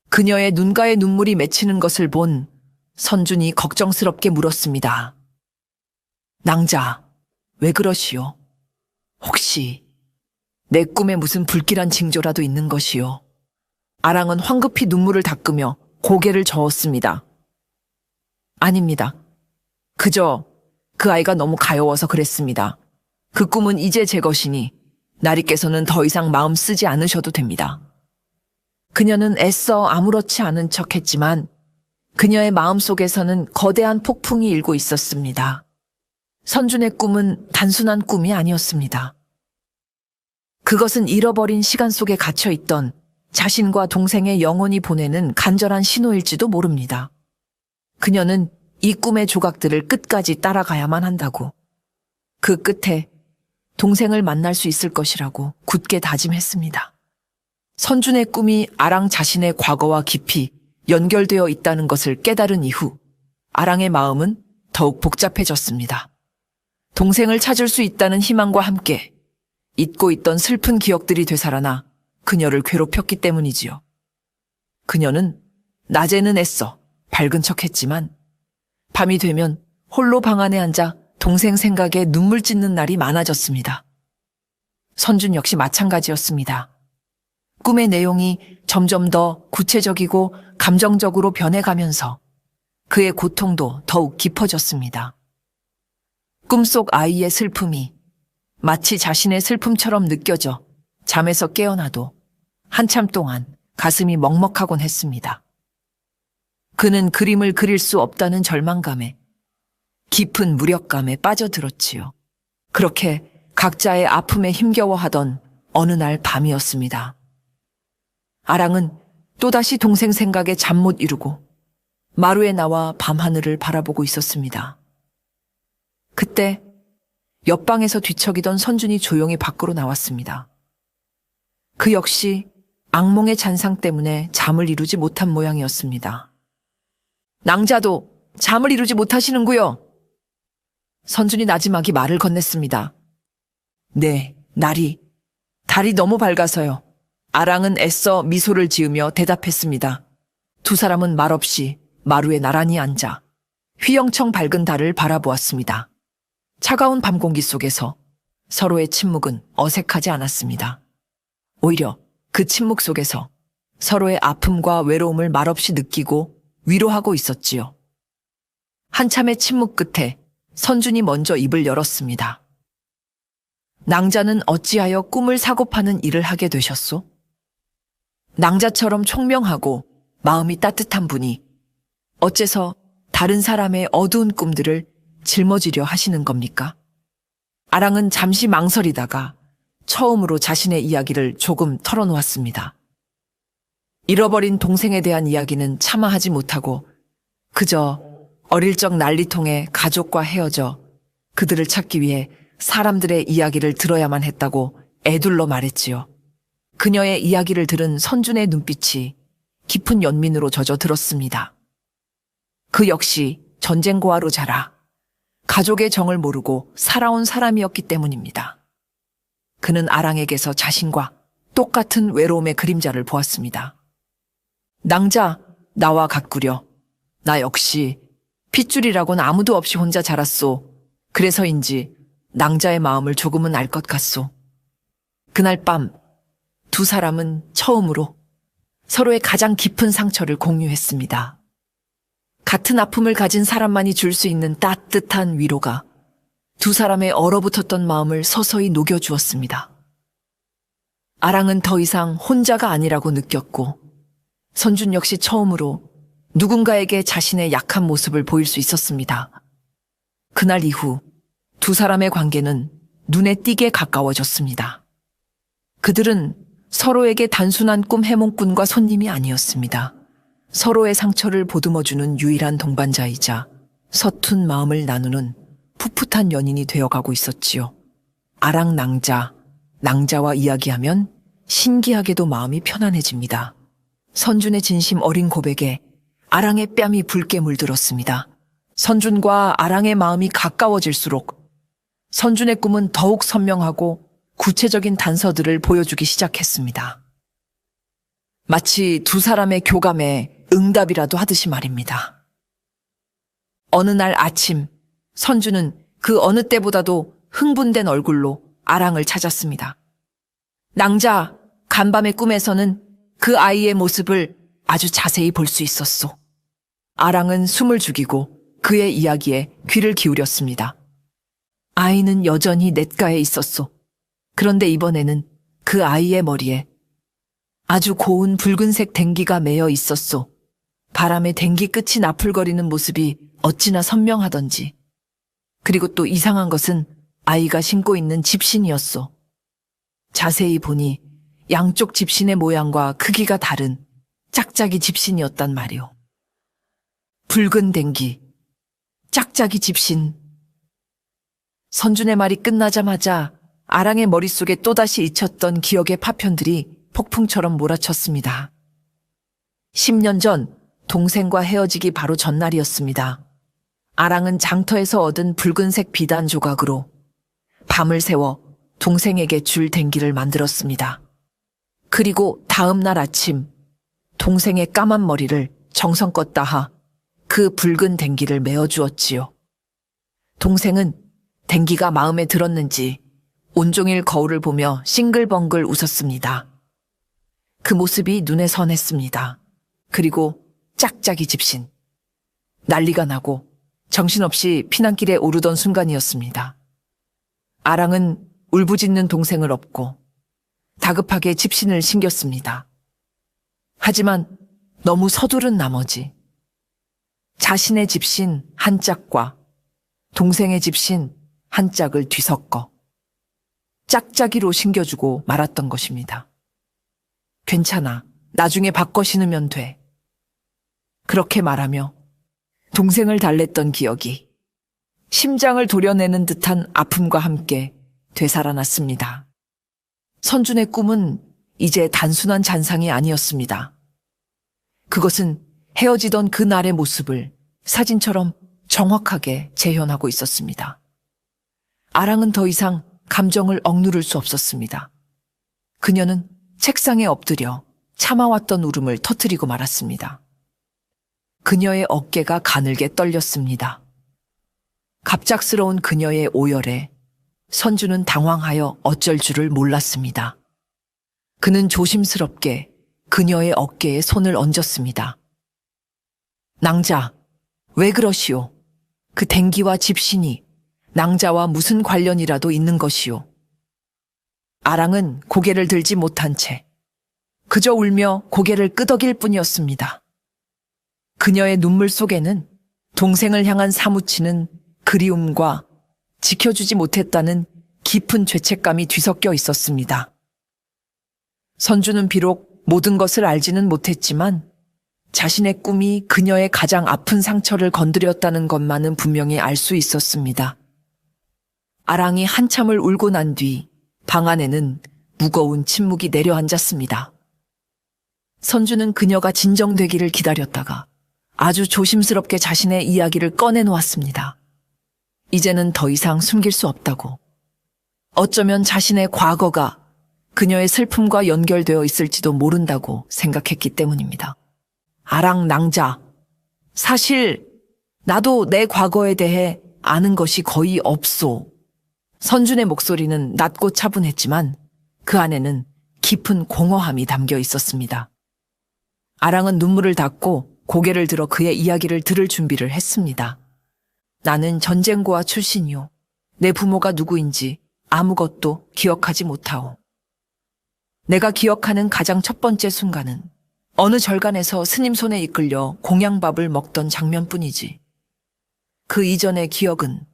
그녀의 눈가에 눈물이 맺히는 것을 본 선준이 걱정스럽게 물었습니다. 낭자, 왜 그러시오? 혹시 내 꿈에 무슨 불길한 징조라도 있는 것이오? 아랑은 황급히 눈물을 닦으며 고개를 저었습니다. 아닙니다. 그저 그 아이가 너무 가여워서 그랬습니다. 그 꿈은 이제 제 것이니 나리께서는 더 이상 마음 쓰지 않으셔도 됩니다. 그녀는 애써 아무렇지 않은 척했지만 그녀의 마음속에서는 거대한 폭풍이 일고 있었습니다. 선준의 꿈은 단순한 꿈이 아니었습니다. 그것은 잃어버린 시간 속에 갇혀있던 자신과 동생의 영혼이 보내는 간절한 신호일지도 모릅니다. 그녀는 이 꿈의 조각들을 끝까지 따라가야만 한다고. 그 끝에 동생을 만날 수 있을 것이라고 굳게 다짐했습니다. 선준의 꿈이 아랑 자신의 과거와 깊이 연결되어 있다는 것을 깨달은 이후 아랑의 마음은 더욱 복잡해졌습니다. 동생을 찾을 수 있다는 희망과 함께 잊고 있던 슬픈 기억들이 되살아나 그녀를 괴롭혔기 때문이지요. 그녀는 낮에는 애써 밝은 척했지만 밤이 되면 홀로 방 안에 앉아 동생 생각에 눈물 찢는 날이 많아졌습니다. 선준 역시 마찬가지였습니다. 꿈의 내용이 점점 더 구체적이고 감정적으로 변해가면서 그의 고통도 더욱 깊어졌습니다. 꿈속 아이의 슬픔이 마치 자신의 슬픔처럼 느껴져 잠에서 깨어나도 한참 동안 가슴이 먹먹하곤 했습니다. 그는 그림을 그릴 수 없다는 절망감에 깊은 무력감에 빠져들었지요. 그렇게 각자의 아픔에 힘겨워하던 어느 날 밤이었습니다. 아랑은 또다시 동생 생각에 잠 못 이루고 마루에 나와 밤하늘을 바라보고 있었습니다. 그때 옆방에서 뒤척이던 선준이 조용히 밖으로 나왔습니다. 그 역시 악몽의 잔상 때문에 잠을 이루지 못한 모양이었습니다. 낭자도 잠을 이루지 못하시는구요. 선준이 나지막이 말을 건넸습니다. 네, 달이 너무 밝아서요. 아랑은 애써 미소를 지으며 대답했습니다. 두 사람은 말없이 마루에 나란히 앉아 휘영청 밝은 달을 바라보았습니다. 차가운 밤 공기 속에서 서로의 침묵은 어색하지 않았습니다. 오히려 그 침묵 속에서 서로의 아픔과 외로움을 말없이 느끼고 위로하고 있었지요. 한참의 침묵 끝에 선준이 먼저 입을 열었습니다. 낭자는 어찌하여 꿈을 사고 파는 일을 하게 되셨소? 낭자처럼 총명하고 마음이 따뜻한 분이 어째서 다른 사람의 어두운 꿈들을 짊어지려 하시는 겁니까? 아랑은 잠시 망설이다가 처음으로 자신의 이야기를 조금 털어놓았습니다. 잃어버린 동생에 대한 이야기는 차마 하지 못하고 그저 어릴 적 난리통에 가족과 헤어져 그들을 찾기 위해 사람들의 이야기를 들어야만 했다고 애둘러 말했지요. 그녀의 이야기를 들은 선준의 눈빛이 깊은 연민으로 젖어들었습니다. 그 역시 전쟁고아로 자라 가족의 정을 모르고 살아온 사람이었기 때문입니다. 그는 아랑에게서 자신과 똑같은 외로움의 그림자를 보았습니다. 낭자, 나와 같구려. 나 역시 핏줄이라곤 아무도 없이 혼자 자랐소. 그래서인지 낭자의 마음을 조금은 알 것 같소. 그날 밤 두 사람은 처음으로 서로의 가장 깊은 상처를 공유했습니다. 같은 아픔을 가진 사람만이 줄 수 있는 따뜻한 위로가 두 사람의 얼어붙었던 마음을 서서히 녹여주었습니다. 아랑은 더 이상 혼자가 아니라고 느꼈고 선준 역시 처음으로 누군가에게 자신의 약한 모습을 보일 수 있었습니다. 그날 이후 두 사람의 관계는 눈에 띄게 가까워졌습니다. 그들은 서로에게 단순한 꿈 해몽꾼과 손님이 아니었습니다. 서로의 상처를 보듬어주는 유일한 동반자이자 서툰 마음을 나누는 풋풋한 연인이 되어가고 있었지요. 아랑 낭자, 낭자와 이야기하면 신기하게도 마음이 편안해집니다. 선준의 진심 어린 고백에 아랑의 뺨이 붉게 물들었습니다. 선준과 아랑의 마음이 가까워질수록 선준의 꿈은 더욱 선명하고 구체적인 단서들을 보여주기 시작했습니다. 마치 두 사람의 교감에 응답이라도 하듯이 말입니다. 어느 날 아침, 선준은 그 어느 때보다도 흥분된 얼굴로 아랑을 찾았습니다. 낭자, 간밤의 꿈에서는 그 아이의 모습을 아주 자세히 볼 수 있었소. 아랑은 숨을 죽이고 그의 이야기에 귀를 기울였습니다. 아이는 여전히 냇가에 있었소. 그런데 이번에는 그 아이의 머리에 아주 고운 붉은색 댕기가 매여 있었소. 바람에 댕기 끝이 나풀거리는 모습이 어찌나 선명하던지. 그리고 또 이상한 것은 아이가 신고 있는 집신이었소. 자세히 보니 양쪽 집신의 모양과 크기가 다른 짝짝이 집신이었단 말이오. 붉은 댕기, 짝짝이 집신. 선준의 말이 끝나자마자 아랑의 머릿속에 또다시 잊혔던 기억의 파편들이 폭풍처럼 몰아쳤습니다. 10년 전 동생과 헤어지기 바로 전날이었습니다. 아랑은 장터에서 얻은 붉은색 비단 조각으로 밤을 새워 동생에게 줄 댕기를 만들었습니다. 그리고 다음 날 아침 동생의 까만 머리를 정성껏 따하 그 붉은 댕기를 메어주었지요. 동생은 댕기가 마음에 들었는지 온종일 거울을 보며 싱글벙글 웃었습니다. 그 모습이 눈에 선했습니다. 그리고 짝짝이 집신. 난리가 나고 정신없이 피난길에 오르던 순간이었습니다. 아랑은 울부짖는 동생을 업고 다급하게 집신을 신겼습니다. 하지만 너무 서두른 나머지 자신의 집신 한 짝과 동생의 집신 한 짝을 뒤섞어 짝짝이로 신겨주고 말았던 것입니다. 괜찮아. 나중에 바꿔 신으면 돼. 그렇게 말하며 동생을 달랬던 기억이 심장을 도려내는 듯한 아픔과 함께 되살아났습니다. 선준의 꿈은 이제 단순한 잔상이 아니었습니다. 그것은 헤어지던 그날의 모습을 사진처럼 정확하게 재현하고 있었습니다. 아랑은 더 이상 감정을 억누를 수 없었습니다. 그녀는 책상에 엎드려 참아왔던 울음을 터뜨리고 말았습니다. 그녀의 어깨가 가늘게 떨렸습니다. 갑작스러운 그녀의 오열에 선주는 당황하여 어쩔 줄을 몰랐습니다. 그는 조심스럽게 그녀의 어깨에 손을 얹었습니다. 낭자, 왜 그러시오? 그 댕기와 집신이 낭자와 무슨 관련이라도 있는 것이오. 아랑은 고개를 들지 못한 채 그저 울며 고개를 끄덕일 뿐이었습니다. 그녀의 눈물 속에는 동생을 향한 사무치는 그리움과 지켜주지 못했다는 깊은 죄책감이 뒤섞여 있었습니다. 선주는 비록 모든 것을 알지는 못했지만 자신의 꿈이 그녀의 가장 아픈 상처를 건드렸다는 것만은 분명히 알 수 있었습니다. 아랑이 한참을 울고 난 뒤 방 안에는 무거운 침묵이 내려앉았습니다. 선주는 그녀가 진정되기를 기다렸다가 아주 조심스럽게 자신의 이야기를 꺼내놓았습니다. 이제는 더 이상 숨길 수 없다고. 어쩌면 자신의 과거가 그녀의 슬픔과 연결되어 있을지도 모른다고 생각했기 때문입니다. 아랑 낭자, 사실 나도 내 과거에 대해 아는 것이 거의 없소. 선준의 목소리는 낮고 차분했지만 그 안에는 깊은 공허함이 담겨 있었습니다. 아랑은 눈물을 닦고 고개를 들어 그의 이야기를 들을 준비를 했습니다. 나는 전쟁고아 출신이요. 내 부모가 누구인지 아무것도 기억하지 못하오. 내가 기억하는 가장 첫 번째 순간은 어느 절간에서 스님 손에 이끌려 공양밥을 먹던 장면뿐이지. 그 이전의 기억은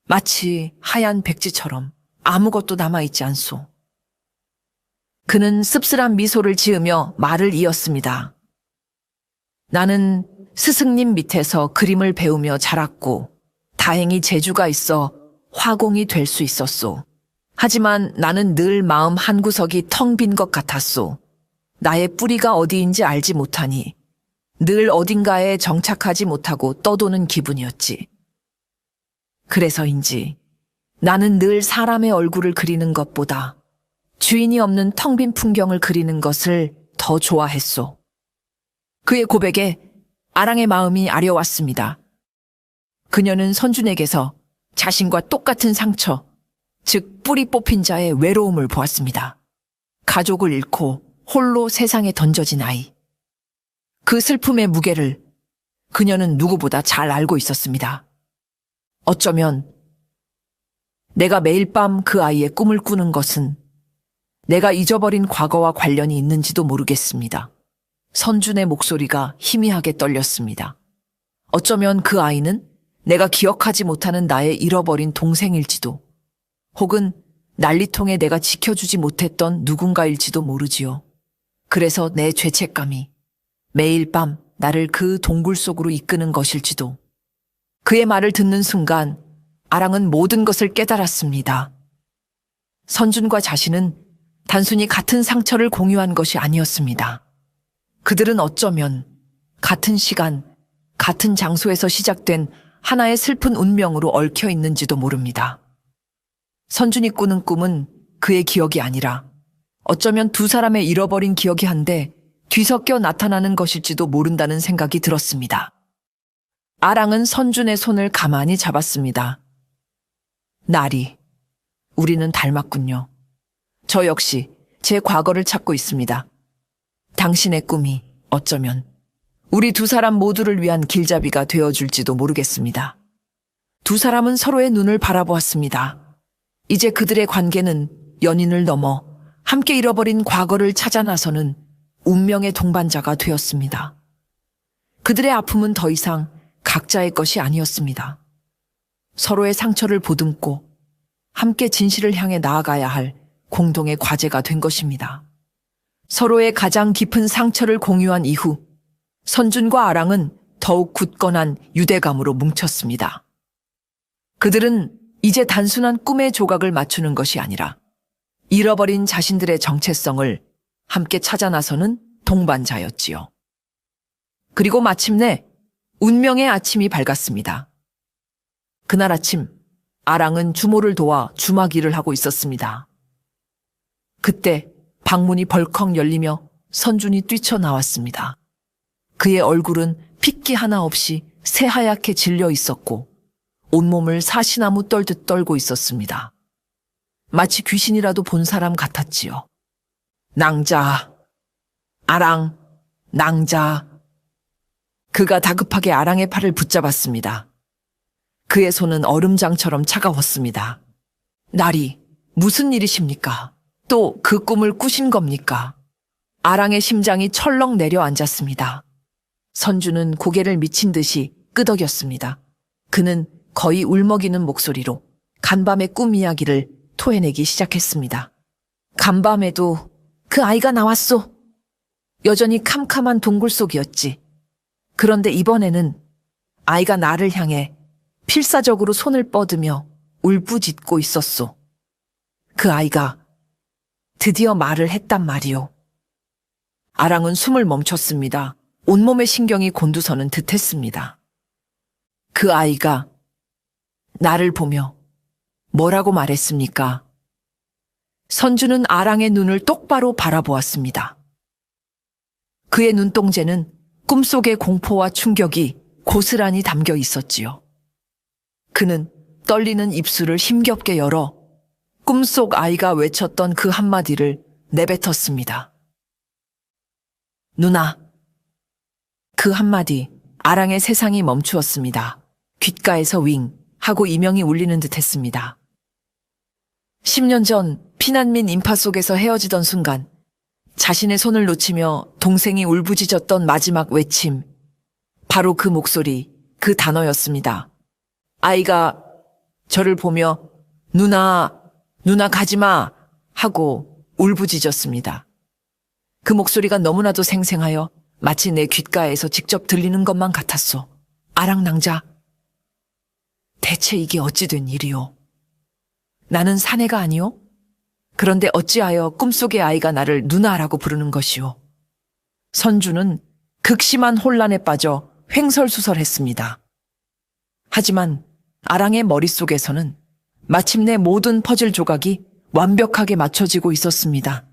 마치 하얀 백지처럼 아무것도 남아있지 않소. 그는 씁쓸한 미소를 지으며 말을 이었습니다. 나는 스승님 밑에서 그림을 배우며 자랐고 다행히 재주가 있어 화공이 될 수 있었소. 하지만 나는 늘 마음 한구석이 텅 빈 것 같았소. 나의 뿌리가 어디인지 알지 못하니 늘 어딘가에 정착하지 못하고 떠도는 기분이었지. 그래서인지 나는 늘 사람의 얼굴을 그리는 것보다 주인이 없는 텅 빈 풍경을 그리는 것을 더 좋아했소. 그의 고백에 아랑의 마음이 아려왔습니다. 그녀는 선준에게서 자신과 똑같은 상처, 즉 뿌리 뽑힌 자의 외로움을 보았습니다. 가족을 잃고 홀로 세상에 던져진 아이. 그 슬픔의 무게를 그녀는 누구보다 잘 알고 있었습니다. 어쩌면 내가 매일 밤 그 아이의 꿈을 꾸는 것은 내가 잊어버린 과거와 관련이 있는지도 모르겠습니다. 선준의 목소리가 희미하게 떨렸습니다. 어쩌면 그 아이는 내가 기억하지 못하는 나의 잃어버린 동생일지도, 혹은 난리통에 내가 지켜주지 못했던 누군가일지도 모르지요. 그래서 내 죄책감이 매일 밤 나를 그 동굴 속으로 이끄는 것일지도. 그의 말을 듣는 순간 아랑은 모든 것을 깨달았습니다. 선준과 자신은 단순히 같은 상처를 공유한 것이 아니었습니다. 그들은 어쩌면 같은 시간, 같은 장소에서 시작된 하나의 슬픈 운명으로 얽혀 있는지도 모릅니다. 선준이 꾸는 꿈은 그의 기억이 아니라 어쩌면 두 사람의 잃어버린 기억이 한데 뒤섞여 나타나는 것일지도 모른다는 생각이 들었습니다. 아랑은 선준의 손을 가만히 잡았습니다. 나리, 우리는 닮았군요. 저 역시 제 과거를 찾고 있습니다. 당신의 꿈이 어쩌면 우리 두 사람 모두를 위한 길잡이가 되어줄지도 모르겠습니다. 두 사람은 서로의 눈을 바라보았습니다. 이제 그들의 관계는 연인을 넘어 함께 잃어버린 과거를 찾아 나서는 운명의 동반자가 되었습니다. 그들의 아픔은 더 이상 각자의 것이 아니었습니다. 서로의 상처를 보듬고 함께 진실을 향해 나아가야 할 공동의 과제가 된 것입니다. 서로의 가장 깊은 상처를 공유한 이후 선준과 아랑은 더욱 굳건한 유대감으로 뭉쳤습니다. 그들은 이제 단순한 꿈의 조각을 맞추는 것이 아니라 잃어버린 자신들의 정체성을 함께 찾아 나서는 동반자였지요. 그리고 마침내 운명의 아침이 밝았습니다. 그날 아침 아랑은 주모를 도와 주막 일을 하고 있었습니다. 그때 방문이 벌컥 열리며 선준이 뛰쳐나왔습니다. 그의 얼굴은 핏기 하나 없이 새하얗게 질려 있었고 온몸을 사시나무 떨듯 떨고 있었습니다. 마치 귀신이라도 본 사람 같았지요. 낭자, 아랑, 낭자. 그가 다급하게 아랑의 팔을 붙잡았습니다. 그의 손은 얼음장처럼 차가웠습니다. 나리, 무슨 일이십니까? 또 그 꿈을 꾸신 겁니까? 아랑의 심장이 철렁 내려앉았습니다. 선주는 고개를 미친 듯이 끄덕였습니다. 그는 거의 울먹이는 목소리로 간밤의 꿈 이야기를 토해내기 시작했습니다. 간밤에도 그 아이가 나왔소. 여전히 캄캄한 동굴 속이었지. 그런데 이번에는 아이가 나를 향해 필사적으로 손을 뻗으며 울부짖고 있었소. 그 아이가 드디어 말을 했단 말이오. 아랑은 숨을 멈췄습니다. 온몸의 신경이 곤두서는 듯했습니다. 그 아이가 나를 보며 뭐라고 말했습니까? 선주는 아랑의 눈을 똑바로 바라보았습니다. 그의 눈동자는 꿈속의 공포와 충격이 고스란히 담겨 있었지요. 그는 떨리는 입술을 힘겹게 열어 꿈속 아이가 외쳤던 그 한마디를 내뱉었습니다. 누나. 그 한마디, 아랑의 세상이 멈추었습니다. 귓가에서 윙 하고 이명이 울리는 듯 했습니다. 10년 전 피난민 인파 속에서 헤어지던 순간 자신의 손을 놓치며 동생이 울부짖었던 마지막 외침, 바로 그 목소리, 그 단어였습니다. 아이가 저를 보며 누나 가지마 하고 울부짖었습니다. 그 목소리가 너무나도 생생하여 마치 내 귓가에서 직접 들리는 것만 같았소. 아랑낭자, 대체 이게 어찌 된 일이오? 나는 사내가 아니오? 그런데 어찌하여 꿈속의 아이가 나를 누나라고 부르는 것이오? 선주는 극심한 혼란에 빠져 횡설수설했습니다. 하지만 아랑의 머릿속에서는 마침내 모든 퍼즐 조각이 완벽하게 맞춰지고 있었습니다.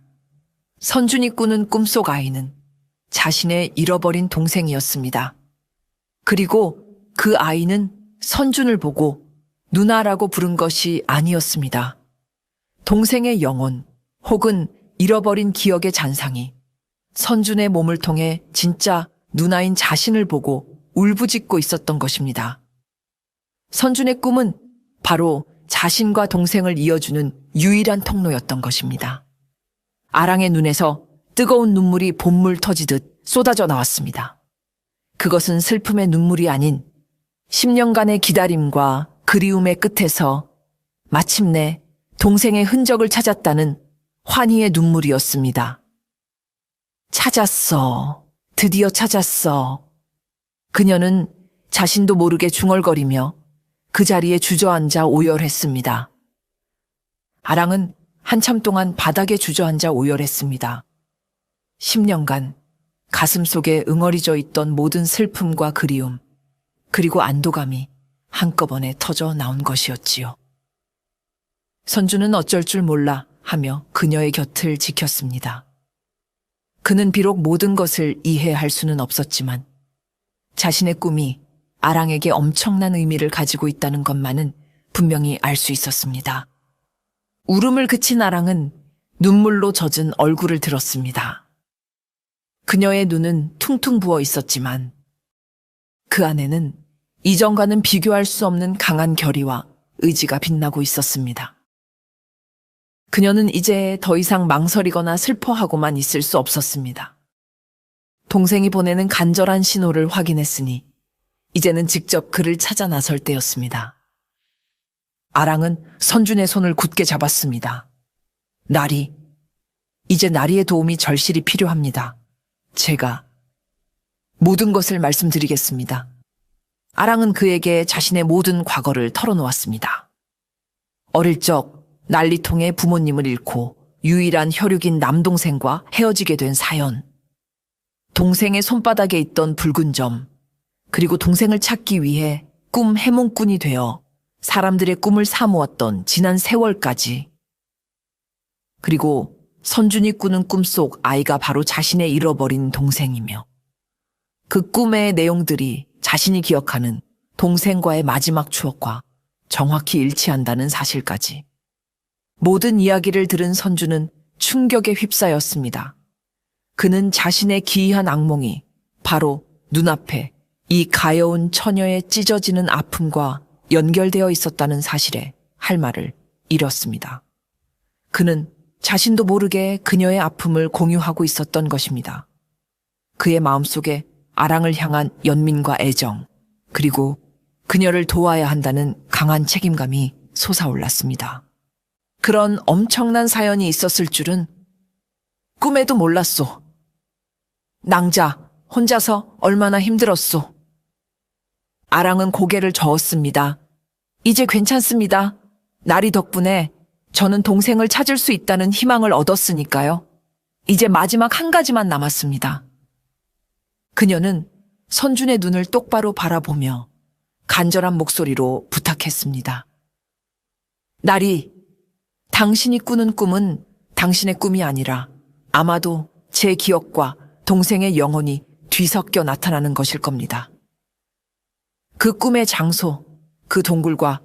선준이 꾸는 꿈속 아이는 자신의 잃어버린 동생이었습니다. 그리고 그 아이는 선준을 보고 누나라고 부른 것이 아니었습니다. 동생의 영혼 혹은 잃어버린 기억의 잔상이 선준의 몸을 통해 진짜 누나인 자신을 보고 울부짖고 있었던 것입니다. 선준의 꿈은 바로 자신과 동생을 이어주는 유일한 통로였던 것입니다. 아랑의 눈에서 뜨거운 눈물이 봇물 터지듯 쏟아져 나왔습니다. 그것은 슬픔의 눈물이 아닌 10년간의 기다림과 그리움의 끝에서 마침내 동생의 흔적을 찾았다는 환희의 눈물이었습니다. 찾았어. 드디어 찾았어. 그녀는 자신도 모르게 중얼거리며 그 자리에 주저앉아 오열했습니다. 아랑은 한참 동안 바닥에 주저앉아 오열했습니다. 10년간 가슴 속에 응어리져 있던 모든 슬픔과 그리움, 그리고 안도감이 한꺼번에 터져 나온 것이었지요. 선주는 어쩔 줄 몰라 하며 그녀의 곁을 지켰습니다. 그는 비록 모든 것을 이해할 수는 없었지만 자신의 꿈이 아랑에게 엄청난 의미를 가지고 있다는 것만은 분명히 알 수 있었습니다. 울음을 그친 아랑은 눈물로 젖은 얼굴을 들었습니다. 그녀의 눈은 퉁퉁 부어 있었지만 그 안에는 이전과는 비교할 수 없는 강한 결의와 의지가 빛나고 있었습니다. 그녀는 이제 더 이상 망설이거나 슬퍼하고만 있을 수 없었습니다. 동생이 보내는 간절한 신호를 확인했으니 이제는 직접 그를 찾아 나설 때였습니다. 아랑은 선준의 손을 굳게 잡았습니다. 나리, 이제 나리의 도움이 절실히 필요합니다. 제가 모든 것을 말씀드리겠습니다. 아랑은 그에게 자신의 모든 과거를 털어놓았습니다. 어릴 적 난리통에 부모님을 잃고 유일한 혈육인 남동생과 헤어지게 된 사연, 동생의 손바닥에 있던 붉은 점, 그리고 동생을 찾기 위해 꿈 해몽꾼이 되어 사람들의 꿈을 사모았던 지난 세월까지, 그리고 선준이 꾸는 꿈속 아이가 바로 자신의 잃어버린 동생이며 그 꿈의 내용들이 자신이 기억하는 동생과의 마지막 추억과 정확히 일치한다는 사실까지. 모든 이야기를 들은 선주는 충격에 휩싸였습니다. 그는 자신의 기이한 악몽이 바로 눈앞에 이 가여운 처녀의 찢어지는 아픔과 연결되어 있었다는 사실에 할 말을 잃었습니다. 그는 자신도 모르게 그녀의 아픔을 공유하고 있었던 것입니다. 그의 마음속에 아랑을 향한 연민과 애정, 그리고 그녀를 도와야 한다는 강한 책임감이 솟아올랐습니다. 그런 엄청난 사연이 있었을 줄은 꿈에도 몰랐소. 낭자, 혼자서 얼마나 힘들었소. 아랑은 고개를 저었습니다. 이제 괜찮습니다. 나리 덕분에 저는 동생을 찾을 수 있다는 희망을 얻었으니까요. 이제 마지막 한 가지만 남았습니다. 그녀는 선준의 눈을 똑바로 바라보며 간절한 목소리로 부탁했습니다. 나리, 당신이 꾸는 꿈은 당신의 꿈이 아니라 아마도 제 기억과 동생의 영혼이 뒤섞여 나타나는 것일 겁니다. 그 꿈의 장소, 그 동굴과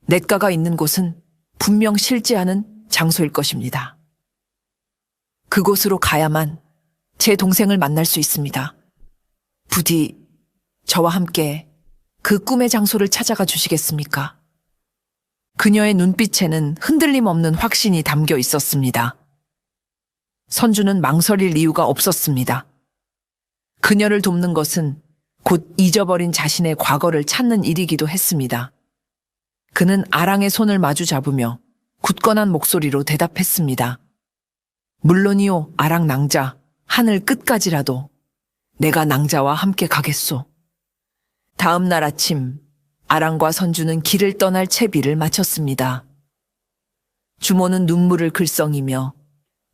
냇가가 있는 곳은 분명 실제하는 장소일 것입니다. 그곳으로 가야만 제 동생을 만날 수 있습니다. 부디 저와 함께 그 꿈의 장소를 찾아가 주시겠습니까? 그녀의 눈빛에는 흔들림 없는 확신이 담겨 있었습니다. 선주는 망설일 이유가 없었습니다. 그녀를 돕는 것은 곧 잊어버린 자신의 과거를 찾는 일이기도 했습니다. 그는 아랑의 손을 마주 잡으며 굳건한 목소리로 대답했습니다. 물론이요, 아랑 낭자, 하늘 끝까지라도 내가 낭자와 함께 가겠소. 다음 날 아침, 아랑과 선주는 길을 떠날 채비를 마쳤습니다. 주모는 눈물을 글썽이며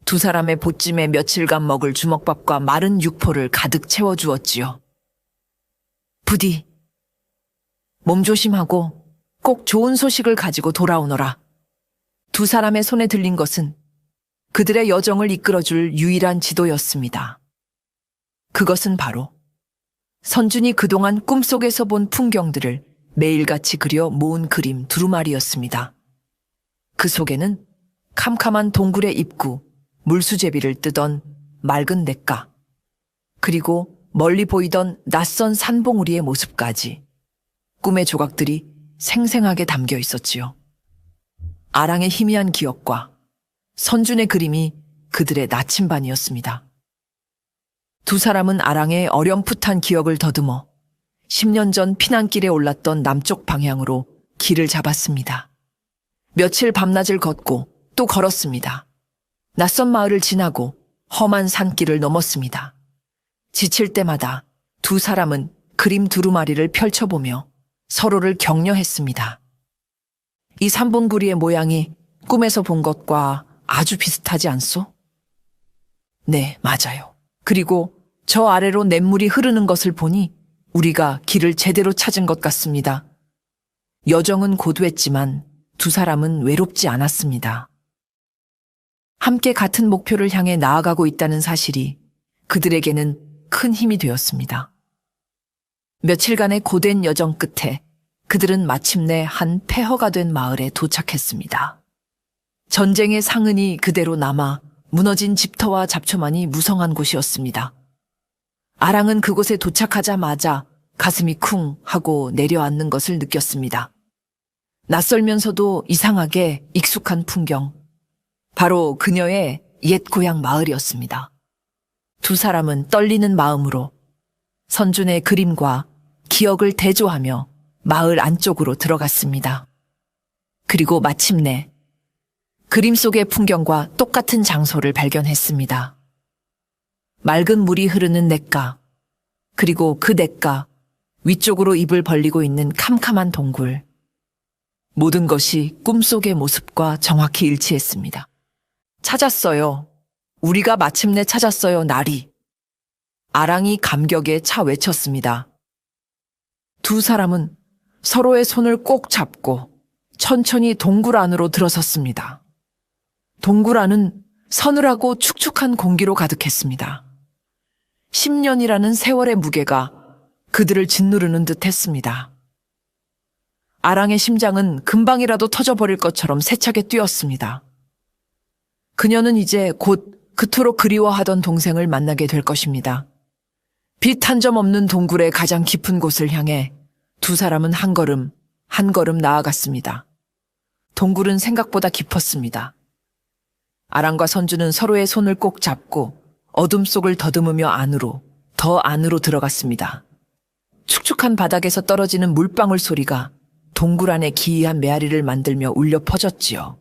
두 사람의 보찜에 며칠간 먹을 주먹밥과 마른 육포를 가득 채워주었지요. 부디 몸 조심하고 꼭 좋은 소식을 가지고 돌아오너라. 두 사람의 손에 들린 것은 그들의 여정을 이끌어줄 유일한 지도였습니다. 그것은 바로 선준이 그동안 꿈속에서 본 풍경들을 매일같이 그려 모은 그림 두루마리였습니다. 그 속에는 캄캄한 동굴의 입구, 물수제비를 뜨던 맑은 냇가, 그리고 멀리 보이던 낯선 산봉우리의 모습까지 꿈의 조각들이 생생하게 담겨 있었지요. 아랑의 희미한 기억과 선준의 그림이 그들의 나침반이었습니다. 두 사람은 아랑의 어렴풋한 기억을 더듬어 10년 전 피난길에 올랐던 남쪽 방향으로 길을 잡았습니다. 며칠 밤낮을 걷고 또 걸었습니다. 낯선 마을을 지나고 험한 산길을 넘었습니다. 지칠 때마다 두 사람은 그림 두루마리를 펼쳐보며 서로를 격려했습니다. 이 삼봉구리의 모양이 꿈에서 본 것과 아주 비슷하지 않소? 네, 맞아요. 그리고 저 아래로 냇물이 흐르는 것을 보니 우리가 길을 제대로 찾은 것 같습니다. 여정은 고두했지만 두 사람은 외롭지 않았습니다. 함께 같은 목표를 향해 나아가고 있다는 사실이 그들에게는 큰 힘이 되었습니다. 며칠간의 고된 여정 끝에 그들은 마침내 한 폐허가 된 마을에 도착했습니다. 전쟁의 상흔이 그대로 남아 무너진 집터와 잡초만이 무성한 곳이었습니다. 아랑은 그곳에 도착하자마자 가슴이 쿵 하고 내려앉는 것을 느꼈습니다. 낯설면서도 이상하게 익숙한 풍경, 바로 그녀의 옛 고향 마을이었습니다. 두 사람은 떨리는 마음으로 선준의 그림과 기억을 대조하며 마을 안쪽으로 들어갔습니다. 그리고 마침내 그림 속의 풍경과 똑같은 장소를 발견했습니다. 맑은 물이 흐르는 냇가, 그리고 그 냇가 위쪽으로 입을 벌리고 있는 캄캄한 동굴. 모든 것이 꿈속의 모습과 정확히 일치했습니다. 찾았어요. 우리가 마침내 찾았어요, 나리. 아랑이 감격에 차 외쳤습니다. 두 사람은 서로의 손을 꼭 잡고 천천히 동굴 안으로 들어섰습니다. 동굴 안은 서늘하고 축축한 공기로 가득했습니다. 10년이라는 세월의 무게가 그들을 짓누르는 듯 했습니다. 아랑의 심장은 금방이라도 터져버릴 것처럼 세차게 뛰었습니다. 그녀는 이제 곧 그토록 그리워하던 동생을 만나게 될 것입니다. 빛 한 점 없는 동굴의 가장 깊은 곳을 향해 두 사람은 한 걸음 한 걸음 나아갔습니다. 동굴은 생각보다 깊었습니다. 아랑과 선주는 서로의 손을 꼭 잡고 어둠 속을 더듬으며 더 안으로 들어갔습니다. 축축한 바닥에서 떨어지는 물방울 소리가 동굴 안에 기이한 메아리를 만들며 울려 퍼졌지요.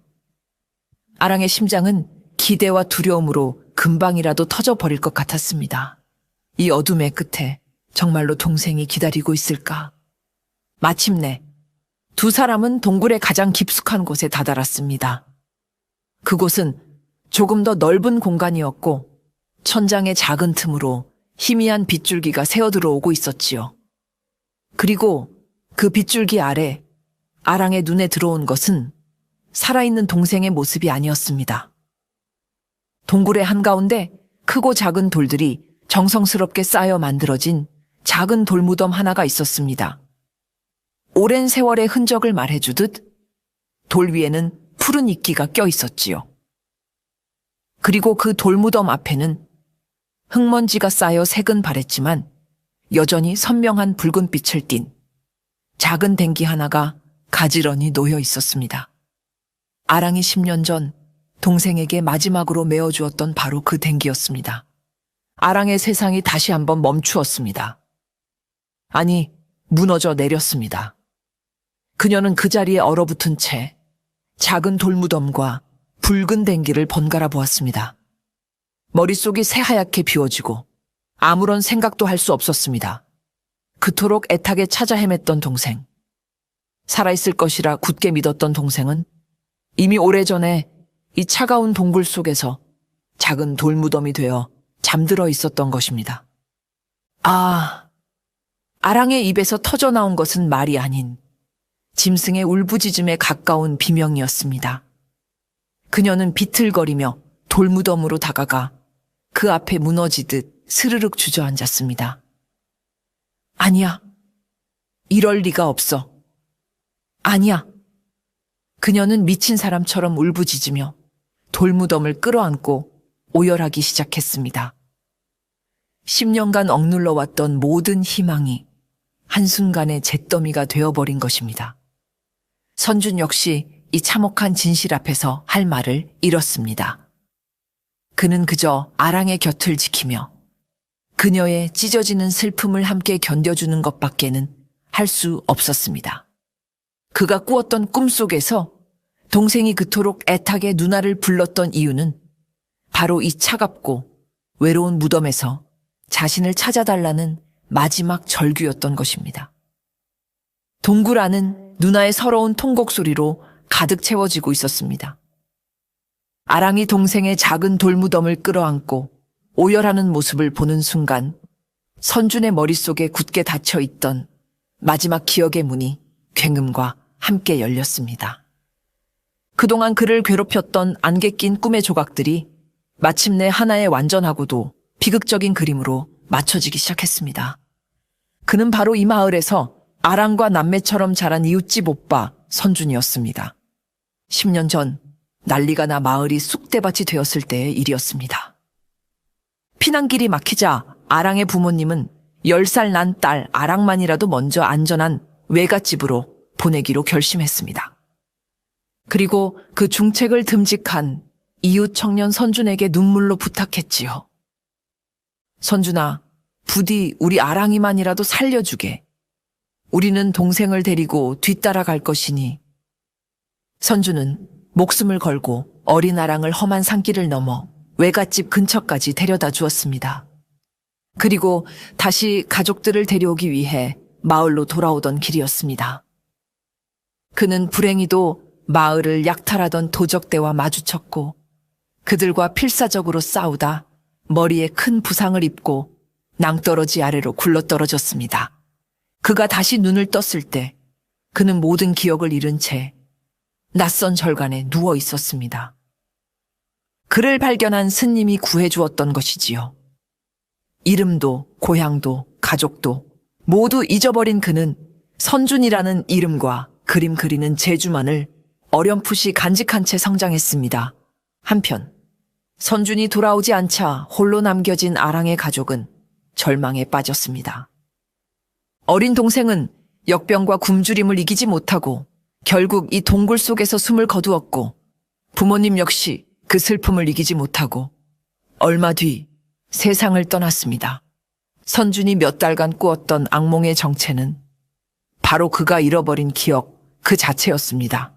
아랑의 심장은 기대와 두려움으로 금방이라도 터져버릴 것 같았습니다. 이 어둠의 끝에 정말로 동생이 기다리고 있을까? 마침내 두 사람은 동굴의 가장 깊숙한 곳에 다다랐습니다. 그곳은 조금 더 넓은 공간이었고 천장의 작은 틈으로 희미한 빗줄기가 새어들어오고 있었지요. 그리고 그 빗줄기 아래 아랑의 눈에 들어온 것은 살아있는 동생의 모습이 아니었습니다. 동굴의 한가운데 크고 작은 돌들이 정성스럽게 쌓여 만들어진 작은 돌무덤 하나가 있었습니다. 오랜 세월의 흔적을 말해주듯 돌 위에는 푸른 이끼가 껴 있었지요. 그리고 그 돌무덤 앞에는 흙먼지가 쌓여 색은 바랬지만 여전히 선명한 붉은빛을 띤 작은 댕기 하나가 가지런히 놓여 있었습니다. 아랑이 10년 전 동생에게 마지막으로 메어주었던 바로 그 댕기였습니다. 아랑의 세상이 다시 한번 멈추었습니다. 아니, 무너져 내렸습니다. 그녀는 그 자리에 얼어붙은 채 작은 돌무덤과 붉은 댕기를 번갈아 보았습니다. 머릿속이 새하얗게 비워지고 아무런 생각도 할 수 없었습니다. 그토록 애타게 찾아 헤맸던 동생. 살아있을 것이라 굳게 믿었던 동생은 이미 오래전에 이 차가운 동굴 속에서 작은 돌무덤이 되어 잠들어 있었던 것입니다. 아랑의 입에서 터져나온 것은 말이 아닌 짐승의 울부짖음에 가까운 비명이었습니다. 그녀는 비틀거리며 돌무덤으로 다가가 그 앞에 무너지듯 스르륵 주저앉았습니다. 아니야. 이럴 리가 없어. 아니야. 그녀는 미친 사람처럼 울부짖으며 돌무덤을 끌어안고 오열하기 시작했습니다. 10년간 억눌러왔던 모든 희망이 한순간에 잿더미가 되어버린 것입니다. 선준 역시 이 참혹한 진실 앞에서 할 말을 잃었습니다. 그는 그저 아랑의 곁을 지키며 그녀의 찢어지는 슬픔을 함께 견뎌주는 것밖에는 할 수 없었습니다. 그가 꾸었던 꿈속에서 동생이 그토록 애타게 누나를 불렀던 이유는 바로 이 차갑고 외로운 무덤에서 자신을 찾아달라는 마지막 절규였던 것입니다. 동굴 안은 누나의 서러운 통곡 소리로 가득 채워지고 있었습니다. 아랑이 동생의 작은 돌무덤을 끌어안고 오열하는 모습을 보는 순간 선준의 머릿속에 굳게 닫혀있던 마지막 기억의 문이 굉음과 함께 열렸습니다. 그동안 그를 괴롭혔던 안개 낀 꿈의 조각들이 마침내 하나의 완전하고도 비극적인 그림으로 맞춰지기 시작했습니다. 그는 바로 이 마을에서 아랑과 남매처럼 자란 이웃집 오빠 선준이었습니다. 10년 전 난리가 나 마을이 쑥대밭이 되었을 때의 일이었습니다. 피난길이 막히자 아랑의 부모님은 10살 난 딸 아랑만이라도 먼저 안전한 외갓집으로 보내기로 결심했습니다. 그리고 그 중책을 듬직한 이웃 청년 선준에게 눈물로 부탁했지요. 선준아, 부디 우리 아랑이만이라도 살려주게. 우리는 동생을 데리고 뒤따라갈 것이니. 선준은 목숨을 걸고 어린 아랑을 험한 산길을 넘어 외갓집 근처까지 데려다 주었습니다. 그리고 다시 가족들을 데려오기 위해 마을로 돌아오던 길이었습니다. 그는 불행히도 마을을 약탈하던 도적대와 마주쳤고 그들과 필사적으로 싸우다 머리에 큰 부상을 입고 낭떠러지 아래로 굴러떨어졌습니다. 그가 다시 눈을 떴을 때 그는 모든 기억을 잃은 채 낯선 절간에 누워 있었습니다. 그를 발견한 스님이 구해주었던 것이지요. 이름도 고향도 가족도 모두 잊어버린 그는 선준이라는 이름과 그림 그리는 재주만을 어렴풋이 간직한 채 성장했습니다. 한편 선준이 돌아오지 않자 홀로 남겨진 아랑의 가족은 절망에 빠졌습니다. 어린 동생은 역병과 굶주림을 이기지 못하고 결국 이 동굴 속에서 숨을 거두었고, 부모님 역시 그 슬픔을 이기지 못하고 얼마 뒤 세상을 떠났습니다. 선준이 몇 달간 꾸었던 악몽의 정체는 바로 그가 잃어버린 기억 그 자체였습니다.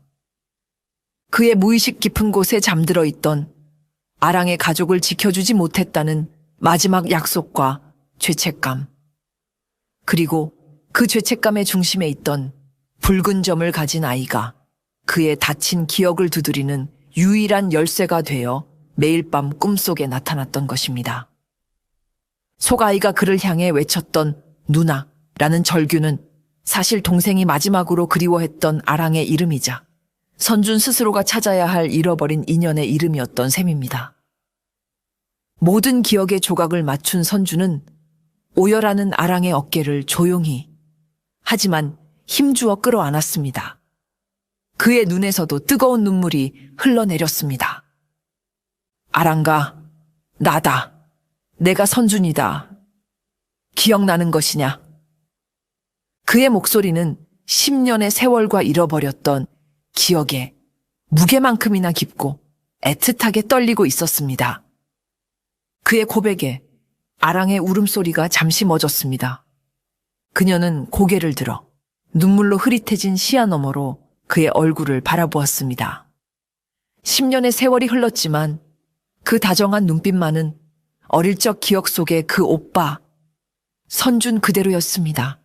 그의 무의식 깊은 곳에 잠들어 있던 아랑의 가족을 지켜주지 못했다는 마지막 약속과 죄책감, 그리고 그 죄책감의 중심에 있던 붉은 점을 가진 아이가 그의 다친 기억을 두드리는 유일한 열쇠가 되어 매일 밤 꿈속에 나타났던 것입니다. 속아이가 그를 향해 외쳤던 누나라는 절규는 사실 동생이 마지막으로 그리워했던 아랑의 이름이자 선준 스스로가 찾아야 할 잃어버린 인연의 이름이었던 셈입니다. 모든 기억의 조각을 맞춘 선준은 오열하는 아랑의 어깨를 조용히 하지만 힘주어 끌어안았습니다. 그의 눈에서도 뜨거운 눈물이 흘러내렸습니다. 아랑가, 나다. 내가 선준이다. 기억나는 것이냐? 그의 목소리는 10년의 세월과 잃어버렸던 기억의 무게만큼이나 깊고 애틋하게 떨리고 있었습니다. 그의 고백에 아랑의 울음소리가 잠시 멎었습니다. 그녀는 고개를 들어 눈물로 흐릿해진 시야 너머로 그의 얼굴을 바라보았습니다. 10년의 세월이 흘렀지만 그 다정한 눈빛만은 어릴 적 기억 속의 그 오빠, 선준 그대로였습니다.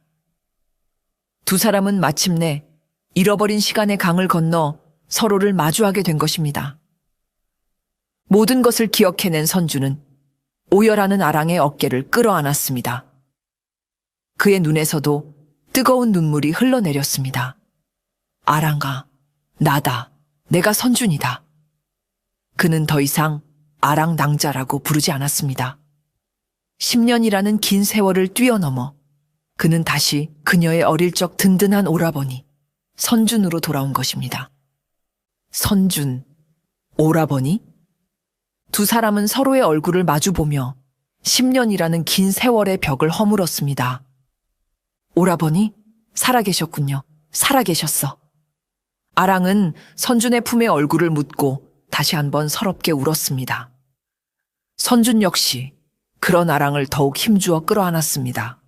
두 사람은 마침내 잃어버린 시간의 강을 건너 서로를 마주하게 된 것입니다. 모든 것을 기억해낸 선준은 오열하는 아랑의 어깨를 끌어안았습니다. 그의 눈에서도 뜨거운 눈물이 흘러내렸습니다. 아랑아, 나다. 내가 선준이다. 그는 더 이상 아랑 낭자라고 부르지 않았습니다. 10년이라는 긴 세월을 뛰어넘어 그는 다시 그녀의 어릴 적 든든한 오라버니, 선준으로 돌아온 것입니다. 선준, 오라버니? 두 사람은 서로의 얼굴을 마주보며 10년이라는 긴 세월의 벽을 허물었습니다. 오라버니, 살아계셨군요. 살아계셨어. 아랑은 선준의 품에 얼굴을 묻고 다시 한번 서럽게 울었습니다. 선준 역시 그런 아랑을 더욱 힘주어 끌어안았습니다.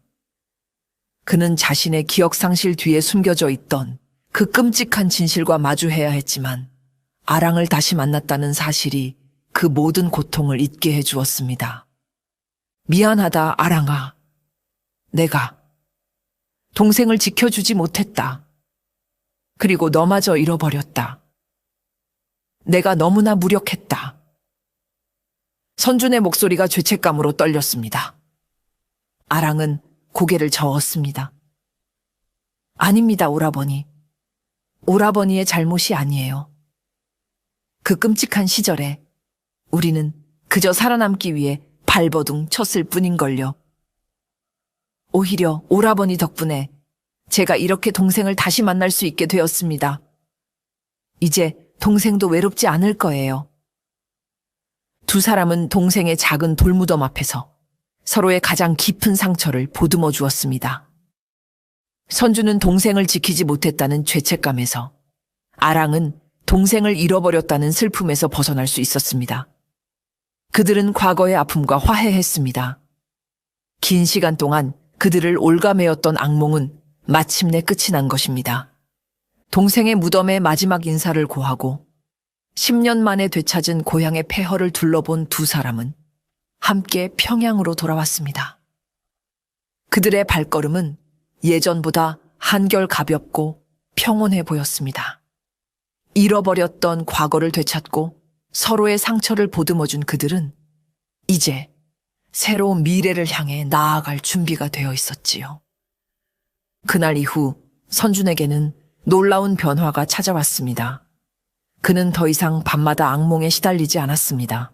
그는 자신의 기억 상실 뒤에 숨겨져 있던 그 끔찍한 진실과 마주해야 했지만 아랑을 다시 만났다는 사실이 그 모든 고통을 잊게 해주었습니다. 미안하다, 아랑아. 내가 동생을 지켜주지 못했다. 그리고 너마저 잃어버렸다. 내가 너무나 무력했다. 선준의 목소리가 죄책감으로 떨렸습니다. 아랑은 고개를 저었습니다. 아닙니다, 오라버니. 오라버니의 잘못이 아니에요. 그 끔찍한 시절에 우리는 그저 살아남기 위해 발버둥 쳤을 뿐인걸요. 오히려 오라버니 덕분에 제가 이렇게 동생을 다시 만날 수 있게 되었습니다. 이제 동생도 외롭지 않을 거예요. 두 사람은 동생의 작은 돌무덤 앞에서 서로의 가장 깊은 상처를 보듬어 주었습니다. 선주는 동생을 지키지 못했다는 죄책감에서, 아랑은 동생을 잃어버렸다는 슬픔에서 벗어날 수 있었습니다. 그들은 과거의 아픔과 화해했습니다. 긴 시간 동안 그들을 올가매었던 악몽은 마침내 끝이 난 것입니다. 동생의 무덤에 마지막 인사를 고하고 10년 만에 되찾은 고향의 폐허를 둘러본 두 사람은 함께 평양으로 돌아왔습니다. 그들의 발걸음은 예전보다 한결 가볍고 평온해 보였습니다. 잃어버렸던 과거를 되찾고 서로의 상처를 보듬어준 그들은 이제 새로운 미래를 향해 나아갈 준비가 되어 있었지요. 그날 이후 선준에게는 놀라운 변화가 찾아왔습니다. 그는 더 이상 밤마다 악몽에 시달리지 않았습니다.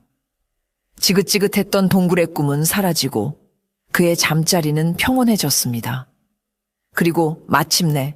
지긋지긋했던 동굴의 꿈은 사라지고 그의 잠자리는 평온해졌습니다. 그리고 마침내